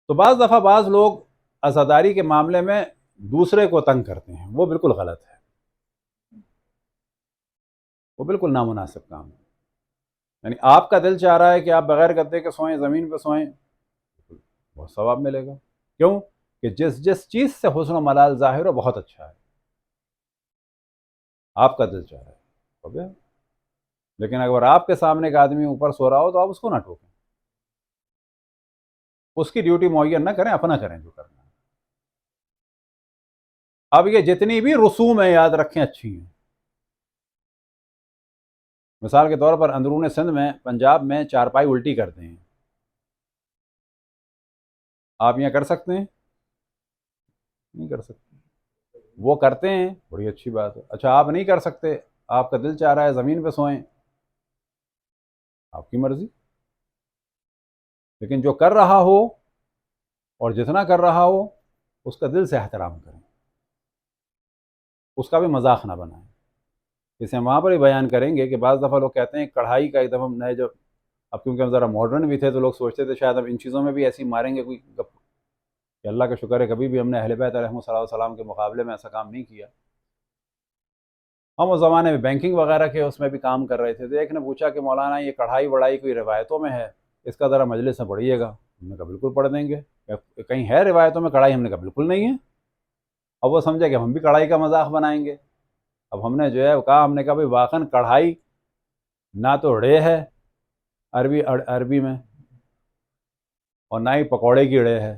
تو بعض دفعہ بعض لوگ عزاداری کے معاملے میں دوسرے کو تنگ کرتے ہیں، وہ بالکل غلط ہے، وہ بالکل نامناسب کام ہے. یعنی آپ کا دل چاہ رہا ہے کہ آپ بغیر گدے کے سوئیں، زمین پہ سوئیں، بہت ثواب ملے گا. کیوں کہ جس چیز سے حسن و ملال ظاہر ہو بہت اچھا ہے. آپ کا دل چاہ رہا ہے ہو گیا. لیکن اگر آپ کے سامنے ایک آدمی اوپر سو رہا ہو تو آپ اس کو نہ ٹوکیں. اس کی ڈیوٹی معین نہ کریں، اپنا کریں جو کرنا ہے۔ اب یہ جتنی بھی رسوم ہیں یاد رکھیں اچھی ہیں۔ مثال کے طور پر اندرون سندھ میں، پنجاب میں چارپائی الٹی کرتے ہیں، آپ یہاں کر سکتے ہیں؟ نہیں کر سکتے۔ وہ کرتے ہیں، بڑی اچھی بات ہے۔ اچھا آپ نہیں کر سکتے، آپ کا دل چاہ رہا ہے زمین پہ سوئیں، آپ کی مرضی، لیکن جو کر رہا ہو اور جتنا کر رہا ہو اس کا دل سے احترام کریں، اس کا بھی مذاق نہ بنائیں۔ اسے ہم وہاں پر ہی بیان کریں گے کہ بعض دفعہ لوگ کہتے ہیں کڑھائی کا ایک دفعہ ہم نئے، جب اب کیونکہ ہم ذرا ماڈرن بھی تھے تو لوگ سوچتے تھے شاید اب ان چیزوں میں بھی ایسی ماریں گے کوئی گپ، کہ اللہ کا شکر ہے کبھی بھی ہم نے اہل بیت علیہ السلام کے مقابلے میں ایسا کام نہیں کیا۔ ہم اس زمانے میں بینکنگ وغیرہ کے اس میں بھی کام کر رہے تھے، تو ایک نے پوچھا کہ مولانا یہ کڑھائی بڑھائی کوئی روایتوں میں ہے، اس کا ذرا مجلس میں پڑھیے گا۔ ہم نے کہا بالکل پڑھ دیں گے، کہیں ہے روایتوں میں کڑھائی؟ ہم نے کہا بالکل نہیں ہے۔ اب وہ سمجھے کہ ہم بھی کڑھائی کا مذاق بنائیں گے۔ اب ہم نے جو ہے کہا، ہم نے کہا بھائی واقعاً کڑھائی نہ تو ڑے ہے عربی میں، اور نہ ہی پکوڑے کی ڑے ہے،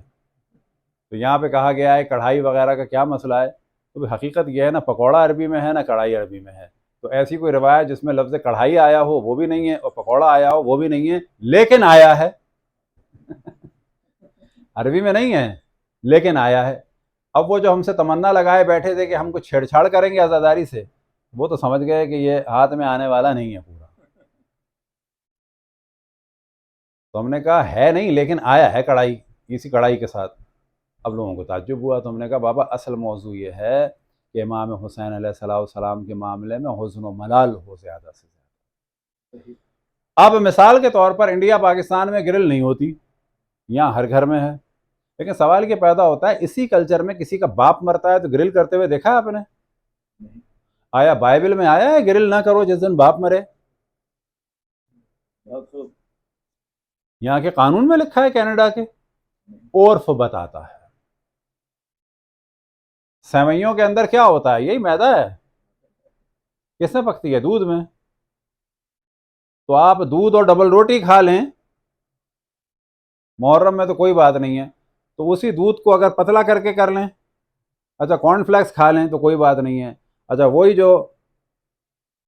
تو یہاں پہ کہا گیا ہے کڑھائی وغیرہ کا کیا مسئلہ ہے؟ تو حقیقت یہ ہے نہ پکوڑا عربی میں ہے نہ کڑھائی عربی میں ہے، تو ایسی کوئی روایت جس میں لفظ کڑھائی آیا ہو وہ بھی نہیں ہے اور پکوڑا آیا ہو وہ بھی نہیں ہے، لیکن آیا ہے عربی میں نہیں ہے لیکن آیا ہے۔ اب وہ جو ہم سے تمنا لگائے بیٹھے تھے کہ ہم کو چھیڑ چھاڑ کریں گے عزاداری سے، وہ تو سمجھ گئے کہ یہ ہاتھ میں آنے والا نہیں ہے پورا۔ تو ہم نے کہا ہے نہیں لیکن آیا ہے کڑھائی، اسی کڑھائی کے ساتھ۔ اب لوگوں کو تعجب ہوا، تو ہم نے کہا بابا اصل موضوع یہ ہے کہ امام حسین علیہ السلام کے معاملے میں حزن و ملال ہو زیادہ سے زیادہ۔ اب مثال کے طور پر انڈیا پاکستان میں گرل نہیں ہوتی، یہاں ہر گھر میں ہے، لیکن سوال یہ پیدا ہوتا ہے اسی کلچر میں کسی کا باپ مرتا ہے تو گرل کرتے ہوئے دیکھا آپ نے؟ آیا بائبل میں آیا ہے گرل نہ کرو جس دن باپ مرے؟ یہاں کے قانون میں لکھا ہے کینیڈا کے؟ عرف بتاتا ہے۔ سیوئیوں کے اندر کیا ہوتا ہے؟ یہی میدا ہے، کس میں پکتی ہے؟ دودھ میں۔ تو آپ دودھ اور ڈبل روٹی کھا لیں محرم میں تو کوئی بات نہیں ہے، تو اسی دودھ کو اگر پتلا کر کے کر لیں، اچھا کارن فلیکس کھا لیں تو کوئی بات نہیں ہے، اچھا وہی جو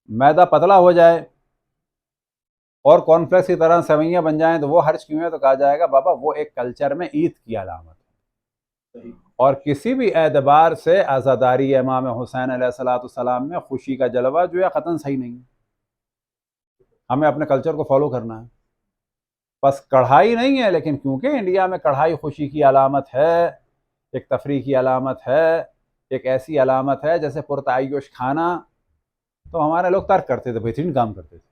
میدا پتلا ہو جائے اور کارن فلیکس کی طرح سیوئیاں بن جائیں تو وہ حرج کیوں ہے؟ تو کہا جائے گا بابا وہ ایک کلچر میں عید کی علامت ہے، اور کسی بھی اعتبار سے عزاداری امام حسین علیہ السلام میں خوشی کا جلوہ جو ہے قطعاً صحیح نہیں ہے۔ ہمیں اپنے کلچر کو فالو کرنا ہے۔ بس کڑھائی نہیں ہے، لیکن کیونکہ انڈیا میں کڑھائی خوشی کی علامت ہے، ایک تفریح کی علامت ہے، ایک ایسی علامت ہے جیسے پرتعیش کھانا، تو ہمارے لوگ ترک کرتے تھے، بہترین کام کرتے تھے۔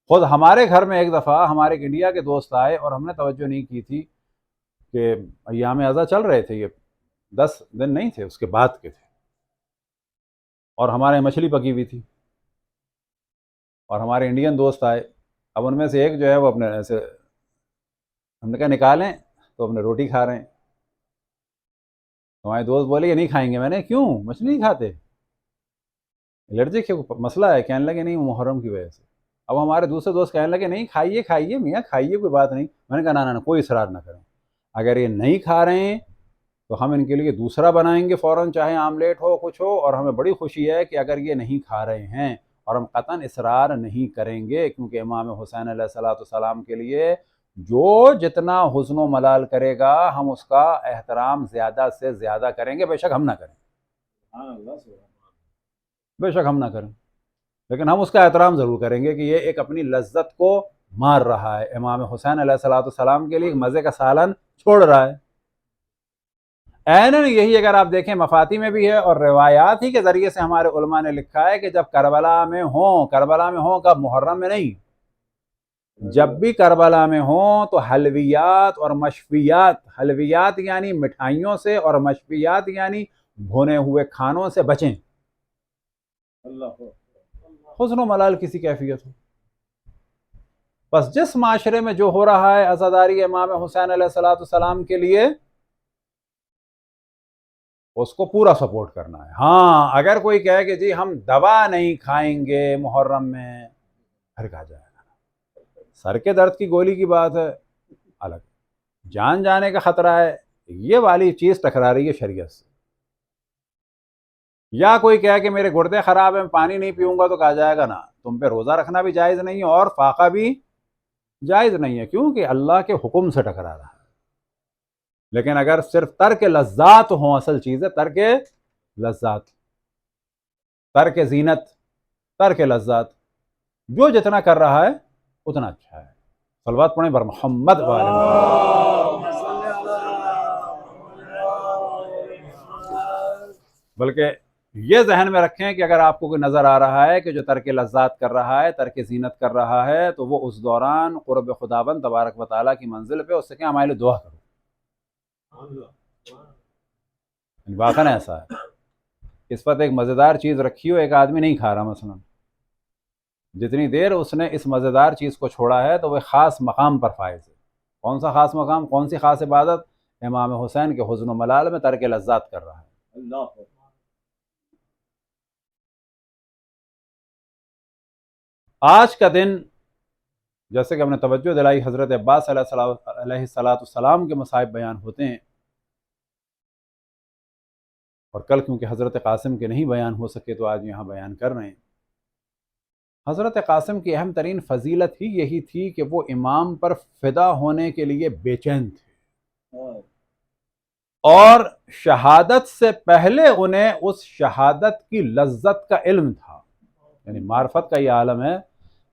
خود ہمارے گھر میں ایک دفعہ ہمارے ایک انڈیا کے دوست آئے اور ہم نے توجہ نہیں کی تھی کہ ایام اعضا چل رہے تھے، یہ 10 دن نہیں تھے، اس کے بعد کے تھے، اور ہمارے مچھلی پکی ہوئی تھی، اور ہمارے انڈین دوست آئے۔ اب ان میں سے ایک جو ہے وہ اپنے ایسے، ہم نے کہا نکالیں، تو اپنے روٹی کھا رہے ہیں۔ ہمارے دوست بولے یہ نہیں کھائیں گے۔ میں نے کیوں؟ مچھلی نہیں کھاتے؟ الرجک ہے، مسئلہ ہے؟ کہنے لگے نہیں وہ محرم کی وجہ سے۔ اب ہمارے دوسرے دوست کہنے لگے نہیں کھائیے کھائیے میاں کھائیے، کوئی بات نہیں۔ میں نے کہا نہ کوئی اصرار نہ کریں، اگر یہ نہیں کھا رہے ہیں تو ہم ان کے لیے دوسرا بنائیں گے فوراً، چاہے آملیٹ ہو کچھ ہو، اور ہمیں بڑی خوشی ہے کہ اگر یہ نہیں کھا رہے ہیں، اور ہم قطعاً اصرار نہیں کریں گے، کیونکہ امام حسین علیہ السلام کے لیے جو جتنا حزن و ملال کرے گا ہم اس کا احترام زیادہ سے زیادہ کریں گے، بے شک ہم نہ کریں، بے شک ہم نہ کریں، لیکن ہم اس کا احترام ضرور کریں گے کہ یہ ایک اپنی لذت کو مار رہا ہے، امام حسین علیہ السلام کے لیے ایک مزے کا سالن چھوڑ رہا ہے۔ یہی اگر آپ دیکھیں مفاتی میں بھی ہے، اور روایات ہی کے ذریعے سے ہمارے علماء نے لکھا ہے کہ جب کربلا میں ہوں کب؟ محرم میں نہیں، جب بھی کربلا میں ہوں تو حلویات اور مشفیات، حلویات یعنی مٹھائیوں سے، اور مشفیات یعنی بھنے ہوئے کھانوں سے بچیں۔ حزن و ملال کسی کیفیت ہو، بس جس معاشرے میں جو ہو رہا ہے عزاداری امام حسین علیہ السلام کے لیے اس کو پورا سپورٹ کرنا ہے۔ ہاں اگر کوئی کہے کہ جی ہم دوا نہیں کھائیں گے محرم میں، پھر کہا جائے گا سر کے درد کی گولی کی بات ہے، الگ، جان جانے کا خطرہ ہے، یہ والی چیز ٹکرا رہی ہے شریعت سے۔ یا کوئی کہے کہ میرے گردے خراب ہیں، پانی نہیں پیوں گا، تو کہا جائے گا نا، تم پہ روزہ رکھنا بھی جائز نہیں ہے اور فاقہ بھی جائز نہیں ہے، کیونکہ اللہ کے حکم سے ٹکرا رہا ہے۔ لیکن اگر صرف ترک لذات ہوں، اصل چیز ہے ترک لذات، ترک زینت، ترک لذات، جو جتنا کر رہا ہے اتنا اچھا ہے۔ صلوات پڑھیں بر محمد وآل محمد۔ بلکہ یہ ذہن میں رکھیں کہ اگر آپ کو کوئی نظر آ رہا ہے کہ جو ترک لذات کر رہا ہے، ترک زینت کر رہا ہے، تو وہ اس دوران قرب خداوند تبارک و تعالیٰ کی منزل پہ اس سے کہ ہمارے لیے دعا کرو۔ واقعاً ایسا ہے، اس وقت ایک مزیدار چیز رکھی ہو، ایک آدمی نہیں کھا رہا مثلا، جتنی دیر اس نے اس مزیدار چیز کو چھوڑا ہے تو وہ خاص مقام پر فائز ہے۔ کون سا خاص مقام، کون سی خاص عبادت؟ امام حسین کے حزن و ملال میں ترک لذات کر رہا ہے۔ آج کا دن جیسے کہ ہم نے توجہ دلائی، حضرت عباس علیہ السلام کے مصائب بیان ہوتے ہیں، اور کل کیونکہ حضرت قاسم کے نہیں بیان ہو سکے تو آج یہاں بیان کر رہے ہیں۔ حضرت قاسم کی اہم ترین فضیلت ہی یہی تھی کہ وہ امام پر فدا ہونے کے لیے بے چین تھے، اور شہادت سے پہلے انہیں اس شہادت کی لذت کا علم تھا۔ یعنی معرفت کا یہ عالم ہے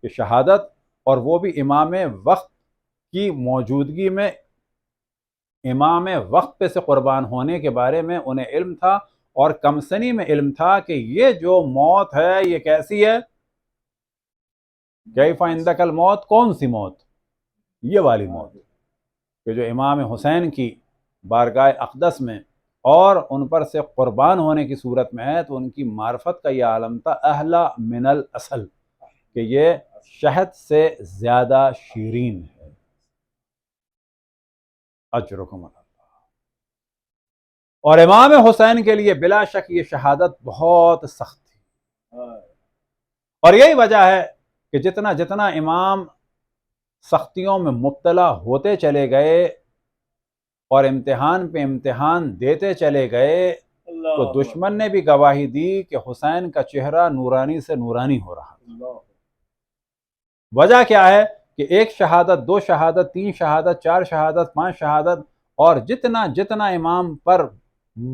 کہ شہادت، اور وہ بھی امام وقت کی موجودگی میں، امام وقت پہ سے قربان ہونے کے بارے میں انہیں علم تھا، اور کم سنی میں علم تھا کہ یہ جو موت ہے یہ کیسی ہے، کیف عندک الموت، کون سی موت؟ یہ والی موت کہ جو امام حسین کی بارگاہ اقدس میں اور ان پر سے قربان ہونے کی صورت میں ہے، تو ان کی معرفت کا یہ عالم تھا احلی من الاصل، کہ یہ شہد سے زیادہ شیرین ہے۔ اجرکم اللہ۔ اور امام حسین کے لیے بلا شک یہ شہادت بہت سخت تھی، اور یہی وجہ ہے کہ جتنا جتنا امام سختیوں میں مبتلا ہوتے چلے گئے اور امتحان پہ امتحان دیتے چلے گئے، تو دشمن نے بھی گواہی دی کہ حسین کا چہرہ نورانی سے نورانی ہو رہا تھا۔ وجہ کیا ہے کہ ایک شہادت، دو شہادت، تین شہادت، چار شہادت، پانچ شہادت، اور جتنا جتنا امام پر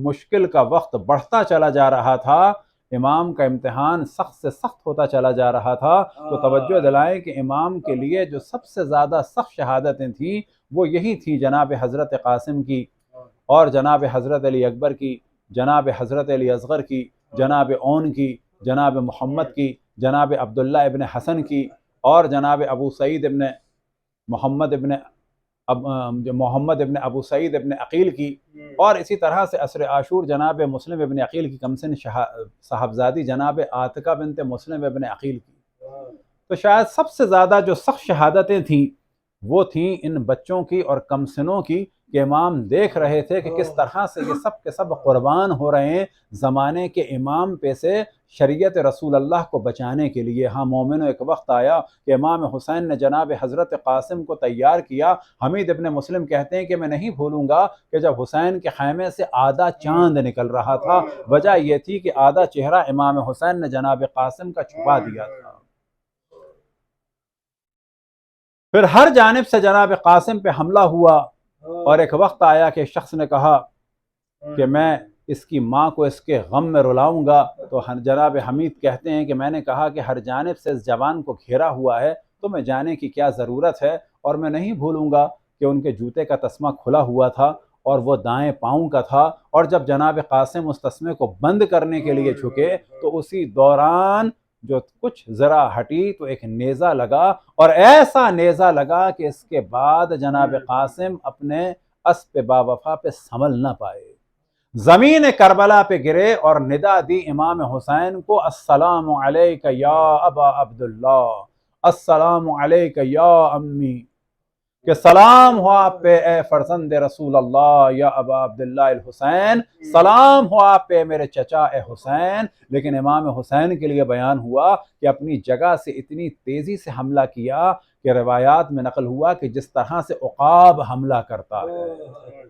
مشکل کا وقت بڑھتا چلا جا رہا تھا، امام کا امتحان سخت سے سخت ہوتا چلا جا رہا تھا۔ تو توجہ دلائیں کہ امام کے لیے جو سب سے زیادہ سخت شہادتیں تھیں وہ یہی تھی جناب حضرت قاسم کی، اور جناب حضرت علی اکبر کی، جناب حضرت علی اصغر کی، جناب اون کی، جناب محمد کی، جناب عبداللہ ابن حسن کی، اور جناب ابو سعید ابن محمد ابن ابو سعید ابن عقیل کی، اور اسی طرح سے عصر عاشور جناب مسلم ابن عقیل کی کمسن صاحبزادی جناب عاتقہ بنت مسلم ابن عقیل کی۔ تو شاید سب سے زیادہ جو سخت شہادتیں تھیں وہ تھیں ان بچوں کی اور کمسنوں کی، کہ امام دیکھ رہے تھے کہ کس طرح سے یہ سب کے سب قربان ہو رہے ہیں زمانے کے امام پہ سے شریعت رسول اللہ کو بچانے کے لیے۔ ہاں مومنوں، ایک وقت آیا کہ امام حسین نے جناب حضرت قاسم کو تیار کیا۔ حمید ابن مسلم کہتے ہیں کہ میں نہیں بھولوں گا کہ جب حسین کے خیمے سے آدھا چاند نکل رہا تھا، وجہ یہ تھی کہ آدھا چہرہ امام حسین نے جناب قاسم کا چھپا دیا تھا۔ پھر ہر جانب سے جناب قاسم پہ حملہ ہوا، اور ایک وقت آیا کہ شخص نے کہا کہ میں اس کی ماں کو اس کے غم میں رلاؤں گا، تو جناب حمید کہتے ہیں کہ میں نے کہا کہ ہر جانب سے اس جوان کو گھیرا ہوا ہے، تو میں جانے کی کیا ضرورت ہے، اور میں نہیں بھولوں گا کہ ان کے جوتے کا تسمہ کھلا ہوا تھا اور وہ دائیں پاؤں کا تھا، اور جب جناب قاسم اس تسمے کو بند کرنے کے لیے جھکے تو اسی دوران جو کچھ ذرا ہٹی تو ایک نیزہ لگا، اور ایسا نیزہ لگا کہ اس کے بعد جناب قاسم اپنے اسب باوفا پہ سنبھل نہ پائے، زمین کربلا پہ گرے اور ندا دی امام حسین کو، السلام علیک یا ابا عبداللہ، السلام علیک یا امی، کہ سلام ہو آپ پہ اے فرزند رسول اللہ یا ابا عبداللہ الحسین، سلام ہو آپ پہ میرے چچا اے حسین۔ لیکن امام حسین کے لیے بیان ہوا کہ اپنی جگہ سے اتنی تیزی سے حملہ کیا کہ روایات میں نقل ہوا کہ جس طرح سے عقاب حملہ کرتا ہے،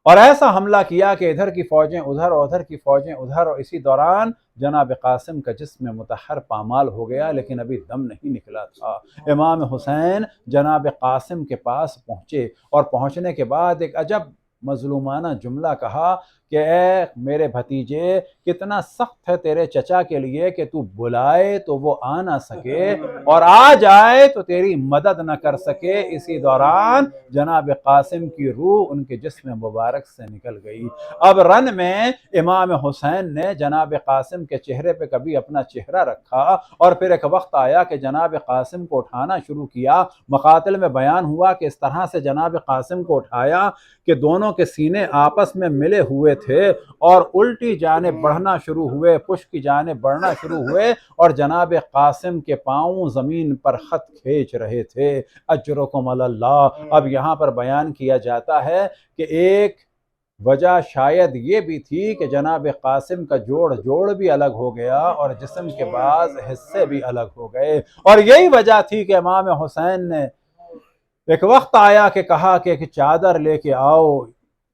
اور ایسا حملہ کیا کہ ادھر کی فوجیں ادھر اور ادھر کی فوجیں ادھر، اور اسی دوران جناب قاسم کا جسم مطہر پامال ہو گیا لیکن ابھی دم نہیں نکلا تھا۔ امام حسین جناب قاسم کے پاس پہنچے اور پہنچنے کے بعد ایک عجب مظلومانہ جملہ کہا کہ اے میرے بھتیجے، کتنا سخت ہے تیرے چچا کے لیے کہ تو بلائے تو وہ آ نہ سکے اور آ جائے تو تیری مدد نہ کر سکے۔ اسی دوران جناب قاسم کی روح ان کے جسم مبارک سے نکل گئی۔ اب رن میں امام حسین نے جناب قاسم کے چہرے پہ کبھی اپنا چہرہ رکھا، اور پھر ایک وقت آیا کہ جناب قاسم کو اٹھانا شروع کیا۔ مقاتل میں بیان ہوا کہ اس طرح سے جناب قاسم کو اٹھایا کہ دونوں کے سینے آپس میں ملے ہوئے تھے اور الٹی جانب بڑھنا شروع ہوئے، پشت کی جانب بڑھنا شروع ہوئے، اور جناب قاسم کے پاؤں زمین پر خط کھینچ رہے تھے۔ اجرکم علی اللہ۔ اب یہاں پر بیان کیا جاتا ہے کہ ایک وجہ شاید یہ بھی تھی کہ جناب قاسم کا جوڑ بھی الگ ہو گیا اور جسم کے بعض حصے بھی الگ ہو گئے، اور یہی وجہ تھی کہ امام حسین نے ایک وقت آیا کہ کہا کہ ایک چادر لے کے آؤ،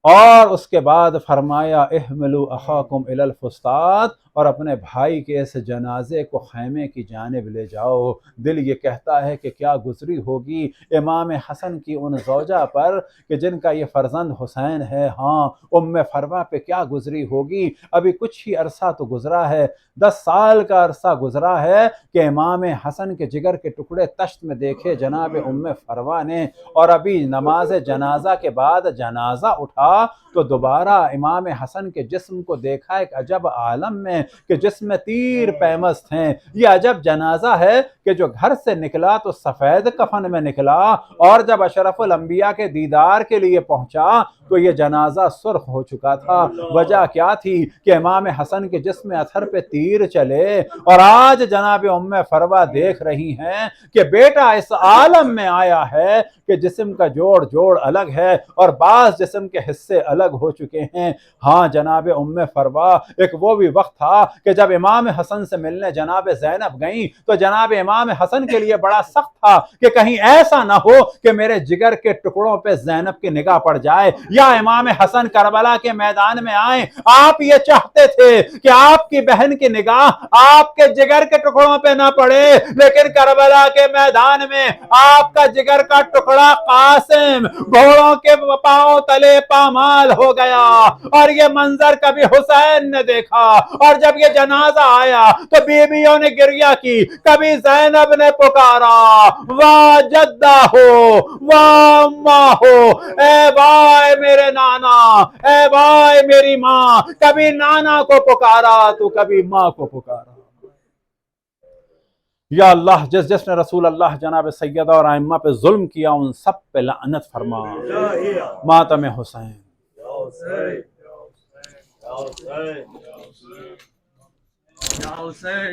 اور اس کے بعد فرمایا احملوا اخاکم الی الفسطاط، اور اپنے بھائی کے اس جنازے کو خیمے کی جانب لے جاؤ۔ دل یہ کہتا ہے کہ کیا گزری ہوگی امام حسن کی ان زوجہ پر کہ جن کا یہ فرزند حسین ہے، ہاں ام فروہ پہ کیا گزری ہوگی۔ ابھی کچھ ہی عرصہ تو گزرا ہے، 10 سال کا عرصہ گزرا ہے کہ امام حسن کے جگر کے ٹکڑے تشت میں دیکھے جناب ام فروہ نے، اور ابھی نماز جنازہ کے بعد جنازہ اٹھا تو دوبارہ امام حسن کے جسم کو دیکھا ایک عجب عالم میں کہ جسم میں تیر پیمست ہیں۔ یہ عجب جنازہ ہے کہ جو گھر سے نکلا تو سفید کفن میں نکلا، اور جب اشرف الانبیاء کے دیدار کے لیے پہنچا تو یہ جنازہ سرخ ہو چکا تھا۔ وجہ کیا تھی کہ امام حسن کے جسم اطہر پہ تیر چلے، اور آج جناب ام فروہ دیکھ رہی ہیں کہ بیٹا اس عالم میں آیا ہے کہ جسم کا جوڑ الگ ہے اور بعض جسم کے حصے الگ ہو چکے ہیں۔ ہاں جناب ام فروہ، ایک وہ بھی وقت تھا کہ جب امام حسن سے ملنے جناب زینب گئیں تو جناب امام حسن کے لیے بڑا سخت تھا کہ کہیں ایسا نہ ہو کہ میرے جگر کے ٹکڑوں پہ زینب کی نگاہ پڑ جائے، یا امام حسن کربلا کے میدان میں آئیں۔ آپ یہ چاہتے تھے کہ آپ کی بہن کی نگاہ آپ کے جگر کے ٹکڑوں پہ نہ پڑے، لیکن کربلا کے میدان میں آپ کا جگر کا ٹکڑا قاسم گھوڑوں کے پاؤں تلے پامال ہو گیا، اور یہ منظر کبھی حسین نے دیکھا۔ اور جب یہ جنازہ آیا تو بیویوں نے گریہ کی، کبھی زینب نے پکارا واہ جدہ ہو واہ اماں ہو، اے بھائی میرے نانا، اے بھائی میری ماں، کبھی نانا کو پکارا تو کبھی ماں کو پکارا۔ یا اللہ، جس نے رسول اللہ جناب سیدہ اور ائمہ پہ ظلم کیا ان سب پہ لعنت فرما۔ ماتم حسین۔ یا حسین،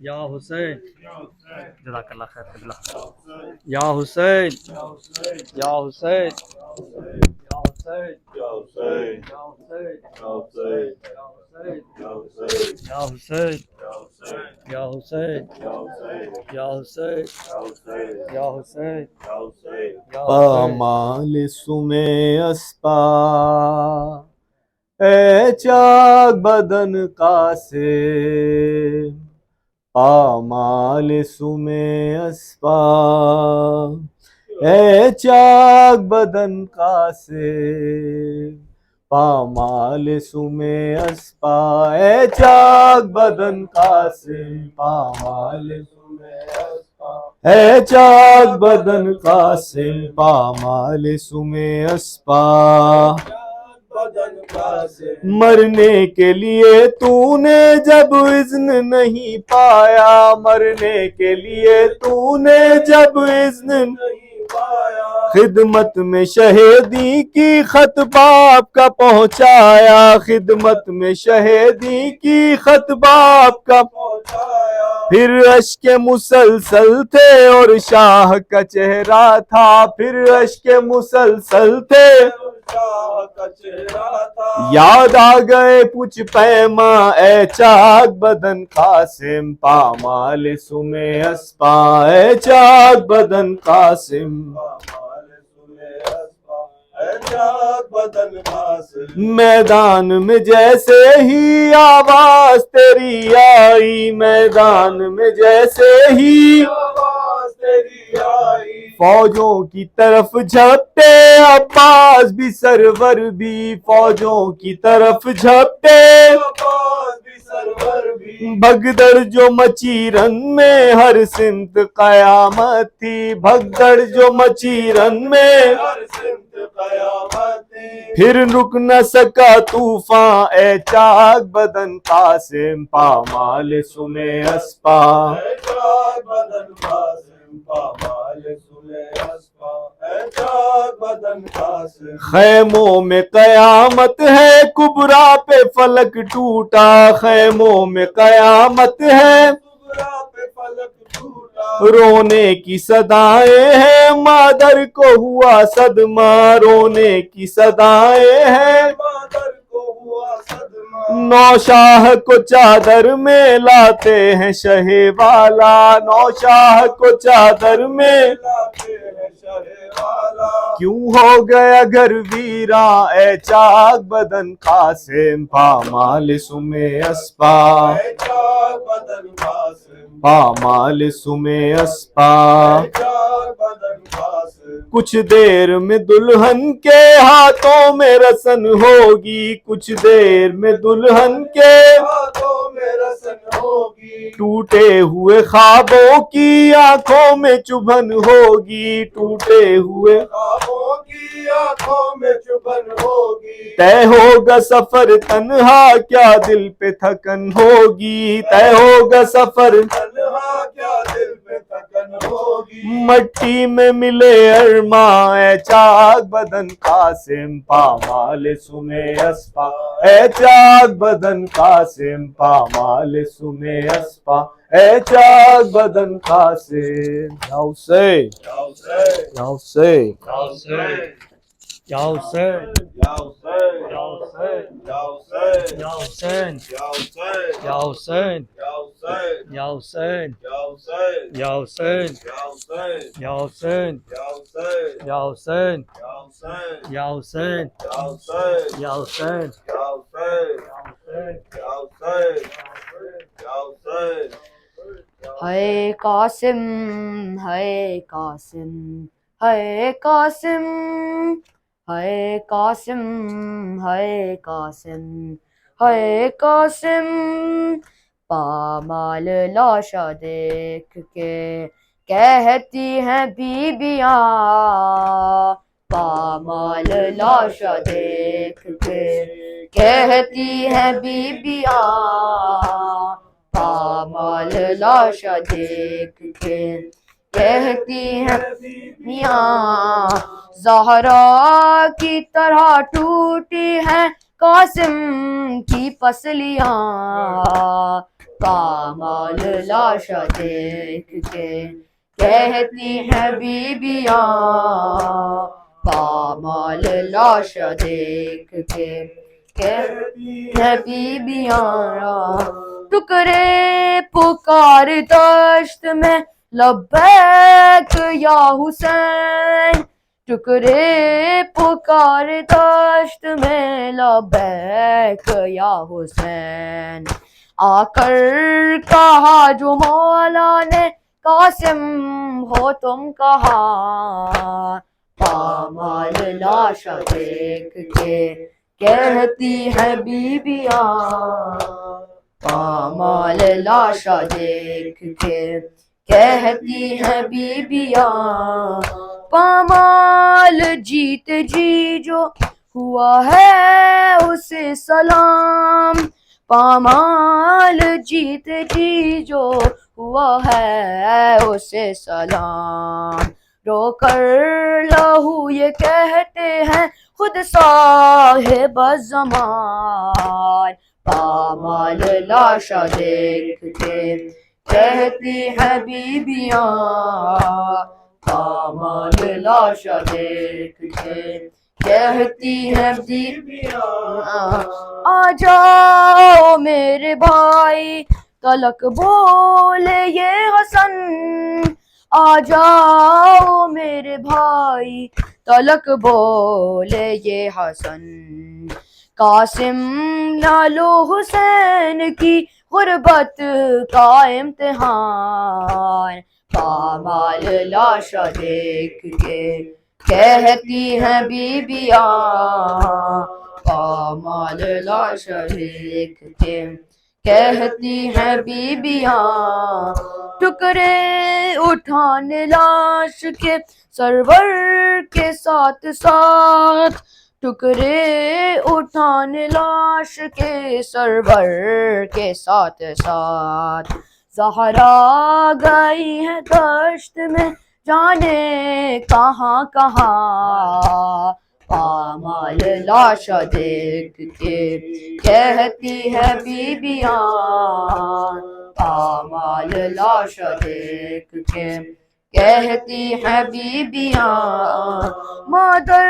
یا حسین، جزاک اللہ خیر قبلہ۔ یا حسین، یا حسین، یا حسین، یا حسین، یا حسین، یا حسین، یا حسین، یا حسین، یا حسین، یا حسین، پامال سم اسپا اے چاک بدن قاسم، پامال سم اسپا اے چاک بدن قاسم، پامال سم اسپا اے چاک بدن قاسم، پامال سم اسپا اے چاک بدن قاسم، پامال سم اسپا، مرنے کے لیے تو نے جب اذن نہیں پایا، مرنے کے لیے تو نے جب اذن نہیں خدمت میں شہیدی کی خط باپ کا پہنچایا، خدمت میں شہیدی کی خط باپ کا پہنچایا، پھر اشک مسلسل تھے اور شاہ کا چہرہ تھا، پھر اشک مسلسل تھے شاہ کا چہرہ تھا، یاد آ گئے پوچھ پیما اے چاک بدن قاسم، پامال سم اسپا اے چاک بدن قاسم، میدان میں جیسے ہی آواز تیری آئی، میدان میں جیسے ہی آواز تیری آئی، فوجوں کی طرف جھپٹے عباس بھی سرور بھی، فوجوں کی طرف جھپٹے عباس بھی سرور بھی، بھگدڑ جو مچی رن میں ہر سمت قیامت تھی، بھگدڑ جو مچی رن میں ہر سمت قیامت تھی، پھر رک نہ سکا طوفان اے چاک بدن قاسم، پامال سم اسپا اے چاک بدن قاسم، پامال سم اسپا اے چاک بدن قاسم، خیموں میں قیامت ہے کبرا پہ فلک ٹوٹا، خیموں میں قیامت ہے کبرا پہ فلک ٹوٹا، رونے کی صدائیں ہیں مادر کو ہوا صدمہ، رونے کی صدائیں ہیں مادر کو ہوا صدمہ، نوشاہ کو چادر میں لاتے ہیں شہ والا، نوشاہ کو چادر میں لاتے ہیں شہ والا، کیوں ہو گیا گھر ویراں اے چاک بدن قاسم، پامال سم اسپا اے چاک بدن قاسم، پامال سم اسپا اے چاک بدن قاسم، کچھ دیر میں دلہن کے ہاتھوں میں رسن ہوگی، کچھ دیر میں دلہن کے ہاتھوں میں رسن ہوگی، ٹوٹے ہوئے خوابوں کی آنکھوں میں چبھن ہوگی، ٹوٹے ہوئے خوابوں کی آنکھوں میں چبھن ہوگی، طے ہوگا سفر تنہا کیا دل پہ تھکن ہوگی، طے ہوگا سفر تنہا کیا دل پہ تھکن ہوگی، مٹی میں ملے ارماں اے چاک بدن قاسم، پامال سم اسپا اے چاک بدن قاسم، پامال سم اسپا اے چاک بدن قاسم، یا حسین یا حسین یا حسین یا حسین یا حسین یا حسین یا حسین یا حسین یا حسین یا حسین یا حسین یا حسین ہے قاسم ہے قاسم ہے قاسم ہے قاسم ہے قاسم ہے قاسم، پامال لاشا دیکھ کے کہتی ہیں بیبیاں، پامال لاشا دیکھ کے کہتی ہیں بیبیاں، پامال لاشا دیکھ کے کہتی ہیں بیبیاں، زہرا کی طرح ٹوٹی ہے قاسم کی پسلیاں، پامال لاشا دیکھ کے کہتی ہیں بیبیاں، پامال لاشا دیکھ کے کہتی ہیں بیبیاں، ٹکڑے پکار دشت میں لبیک یا حسین، ٹکڑے پکار دشت میں لبیک یا حسین، آ کر کہا جو مولا نے قاسم ہو تم کہاں، پامال لاشا دیکھ کے کہتی ہیں بیبیاں، پامال لاشا دیکھ کے کہتی ہیں بیبیاں، پامال جیت جی جو ہوا ہے اسے سلام، پامال جیت جی جو ہوا ہے اسے سلام، رو کر لہو یہ کہتے ہیں خود صاحب زمان، پامال لاشا دیکھ کے کہتی ہیں بیبیاں، پامال لاشا دیکھ کے کہتی ہیں بیبیاں، آ جاؤ میرے بھائی تلک بولے یہ حسن، آ جاؤ میرے بھائی تلک بولے یہ حسن، قاسم نالو حسین کی غربت کا امتحان، پامال لاشا دیکھ کے کہتی ہیں بیبیاں، پامال لاشا دیکھ کے کہتی ہیں بیبیاں، ٹکڑے اٹھانے لاش کے سرور کے ساتھ ساتھ، ٹکڑے اٹھانے لاش کے سرور کے ساتھ ساتھ، زہرا گئی ہے دشت میں جانے کہاں کہاں، پامال لاشا دیکھ کے کہتی ہے بیبیاں، پامال لاشا دیکھ کے کہتی ہے بیبیاں، مادر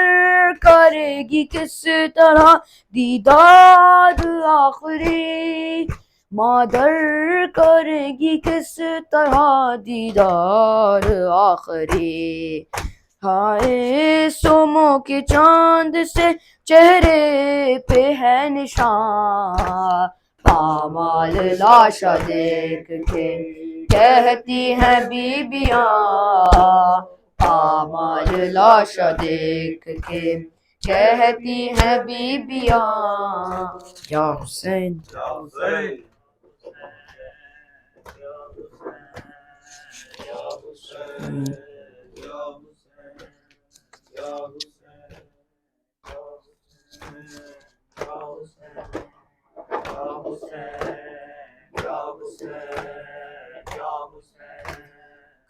کرے گی کس طرح دیدار آخری، مادر کرے گی کس طرح دیدار آخری، ہائے سوموں کے چاند سے چہرے پہ ہے نشان، پامال لاشا دیکھ کے کہتی ہیں بیبیاں، پامال لاشا دیکھ کے کہتی ہیں بیبیاں، یا حسین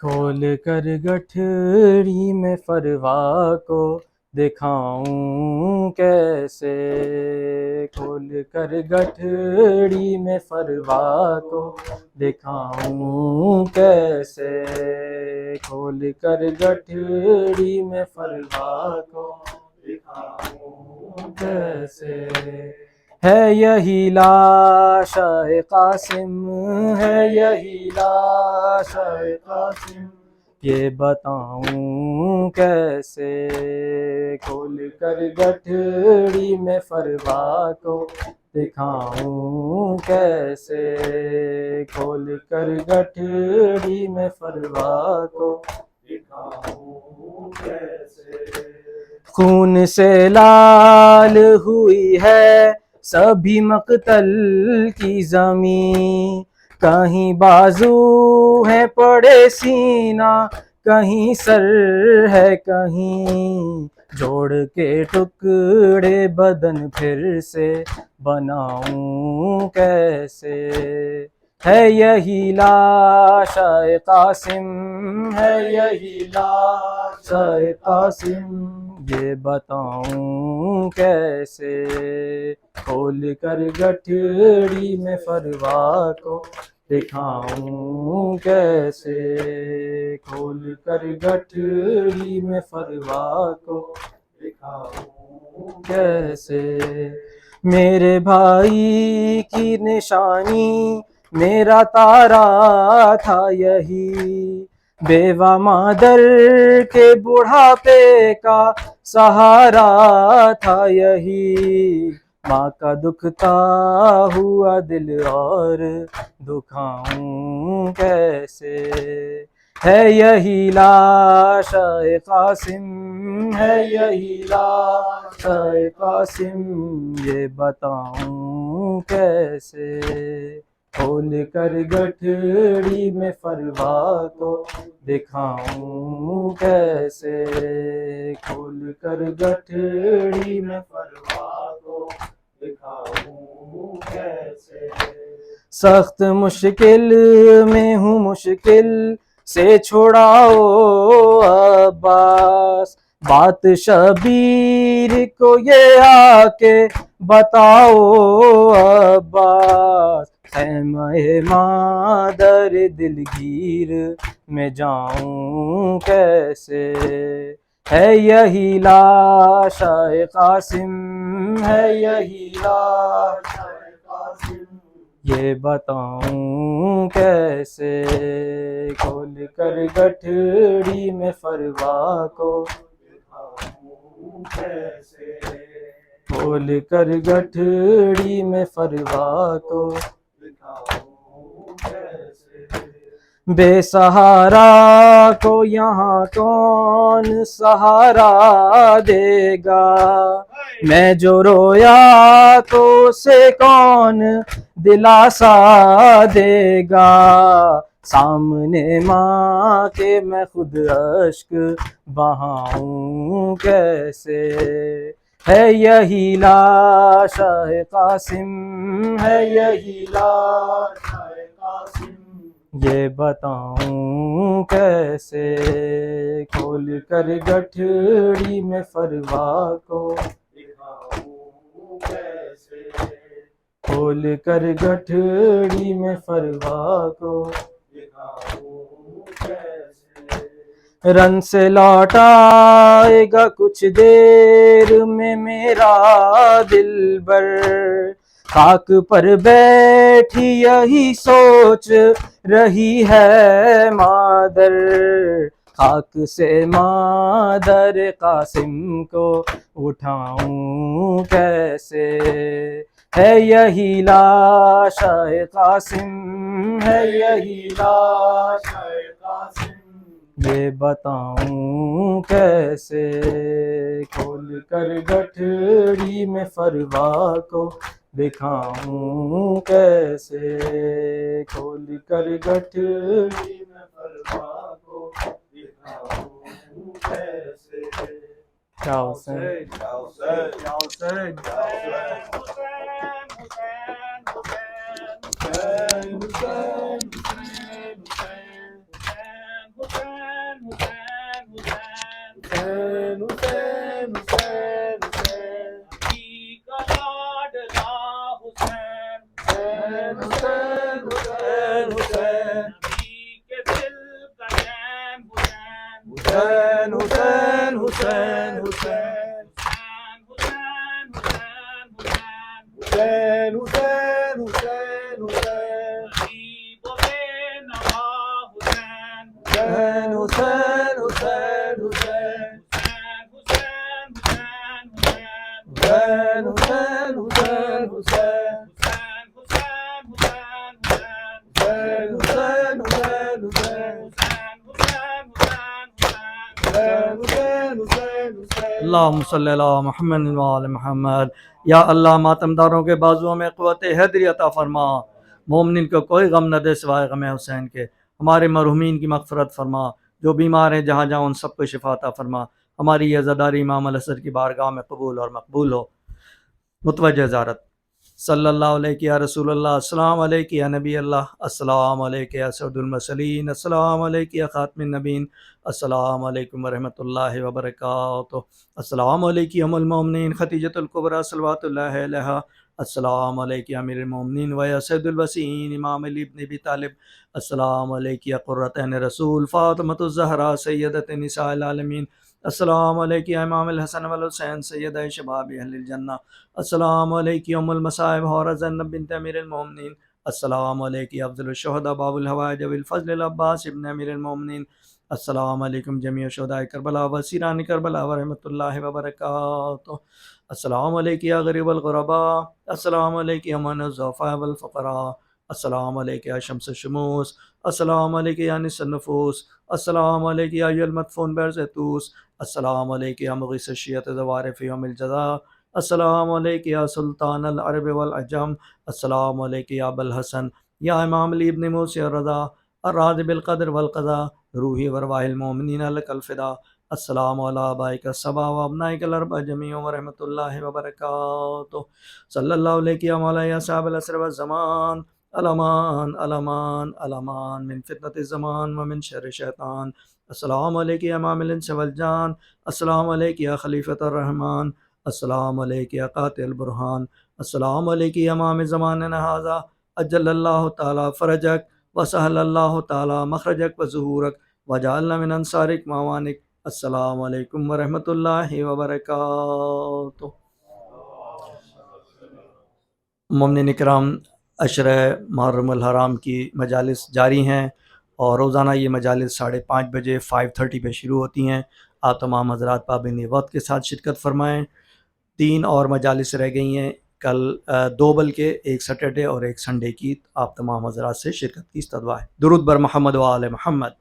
کھول کر گٹھڑی میں فروا کو دکھاؤں کیسے، کھول کر گٹھڑی میں فروا کو دکھاؤں کیسے، کھول کر گٹھڑی میں فروا کو دکھاؤں کیسے، ہے یہی لاشا قاسم، ہے یہی لاشا قاسم، یہ بتاؤں کیسے، کھول کر گٹھڑی میں فروا کو دکھاؤں کیسے، کھول کر گٹھڑی میں فروا کو دکھاؤں کیسے، خون سے لال ہوئی ہے سبھی مقتل کی زمین، کہیں بازو ہے پڑے سینہ، کہیں سر ہے کہیں، جوڑ کے ٹکڑے بدن پھر سے بناؤں کیسے، ہے یہی لاشا قاسم، ہے یہی لاشا قاسم، یہ بتاؤں کیسے، کھول کر گٹھڑی میں فروا کو دکھاؤں کیسے، کھول کر گٹھڑی میں فروا کو دکھاؤں کیسے، میرے بھائی کی نشانی میرا تارا تھا یہی، بیوہ مادر کے بڑھاپے کا سہارا تھا یہی، ماں کا دکھتا ہوا دل اور دکھاؤں کیسے، ہے یہی لاشا قاسم، ہے یہی لاشا قاسم، یہ بتاؤں کیسے، کھول کر گٹھڑی میں فروا کو دکھاؤں کیسے، کھول کر گٹھڑی میں فروا کو دکھاؤں کیسے، سخت مشکل میں ہوں، مشکل سے چھڑاؤ عباس، بات شبیر کو یہ آ کے بتاؤ عباس، خیمہ مادر دلگیر میں جاؤں کیسے، ہے یہی لاش قاسم، ہے یہی لاش قاسم، یہ بتاؤں کیسے، کھول کر گٹھڑی میں فروا کو دکھاؤں کیسے، کھول کر گٹھڑی میں فروا کو دکھاؤں کیسے، بے سہارا کو یہاں کون سہارا دے گا، میں جو رویا تو اسے کون دلاسا دے گا، سامنے ماں کے میں خود اشک بہاؤں کیسے، ہے یہی لاش قاسم، ہے یہی لاش قاسم، یہ بتاؤں کیسے، کھول کر گٹھڑی میں فروا کو دکھاؤں کیسے، کھول کر گٹھڑی میں فروا کو دکھاؤں کیسے، رن سے لوٹائے گا کچھ دیر میں میرا دلبر، خاک پر بیٹھی یہی سوچ رہی ہے مادر، خاک سے مادر قاسم کو اٹھاؤں کیسے، ہے یہی لاش قاسم، ہے یہی لاش قاسم، یہ بتاؤں کیسے، کھول کر گٹھڑی میں فروا کو دکھاؤں کیسے، کھول کر گٹھڑی میں فروا کو دکھاؤں کیسے، کیا حسین، کیا حسین، کیا حسین، کیا اللہم صلی اللہ محمد وآل محمد۔ یا اللہ ماتم داروں کے بازوؤں میں قوت حیدری عطا فرما، مومنین کو کوئی غم نہ دے سوائے غم حسین کے، ہمارے مرحومین کی مغفرت فرما، جو بیمار ہیں جہاں جہاں ان سب کو شفا عطا فرما، ہماری یہ عزاداری امام الحسن کی بارگاہ میں قبول اور مقبول ہو۔ متوجہ زیارت۔ صلی اللہ علیہ یا رسول اللہ، السلام علیکہ یا نبی اللہ، السلام علیکہ یا سید المرسلین، السلام علیکہ یا خاتم النبیین، السلام علیکم ورحمۃ اللہ وبرکاتہ، السلام علیکہ ام المومنین خدیجۃ الکبریٰ صلوات اللہ علیہا، السلام علیکہ امیر المومنین و یا سید الوصیین امام علی بن ابی طالب، السلام علیکہ قرۃ عین رسول فاطمۃ الزہرا سیدۃ نساء العالمین، السلام علیکہ امام الحسن والحسین سیدہ شباب اہل الجنہ، السلام علیکہ ام المصائب حورہ زینب بنت امیر المومنین، السلام علیکہ افضل الشہداء باب الحوائج ابی الفضل العباس ابن امیر المومنین، السلام علیکم جمیع شہداء کربلا و اسیران کربلا ورحمۃ اللہ وبرکاتہ، السلام علیکہ یا غریب الغرباء، السلام علیکہ یا من الضعفاء والفقراء، السلام علیکہ یا شمس الشموس، السلام علیکہ یا انس النفوس، السلام علیکہ یا ایھا المدفون برزیتوس، السلام علیکہ یا مغیث الشیعۃ دوار فی یوم الجزاء، السلام علیکہ یا سلطان العرب والعجم، السلام علیکہ یا ابا الحسن یا امام علی ابن موسی الرضا الراضی بالقدر والقضاء، روحی وارواح المومنین لک الفدا، السلام علی آبائک السبع و ابنائک الاربع جمیعا ورحمۃ اللہ وبرکاتہ، صلی اللہ علیہ یا مولا یا صاحب العصر والزمان، الامان الامان الامان من فتنة الزمان ومن شر الشیطان. السلام علیک یا امام الانس والجان. السلام علیک یا خلیفۃ الرحمن. السلام علیک یا قاطع البرہان. السلام علیک یا امام زماننا ھذا. اجل اللہ تعالی فرجک وسهل اللہ تعالی مخرجک وظہورک وجعلنا من انصارک معوانک. السلام علیکم ورحمۃ اللہ وبرکاتہ. مومنین اکرام، عشرہ محرم الحرام کی مجالس جاری ہیں اور روزانہ یہ مجالس 5:30 بجے 5:30 پہ شروع ہوتی ہیں. آپ تمام حضرات پابندی وقت کے ساتھ شرکت فرمائیں. 3 اور مجالس رہ گئی ہیں، کل 2 بلکہ ایک سیٹرڈے اور ایک سنڈے کی. آپ تمام حضرات سے شرکت کی استدعا ہے. درود بر محمد و آل محمد.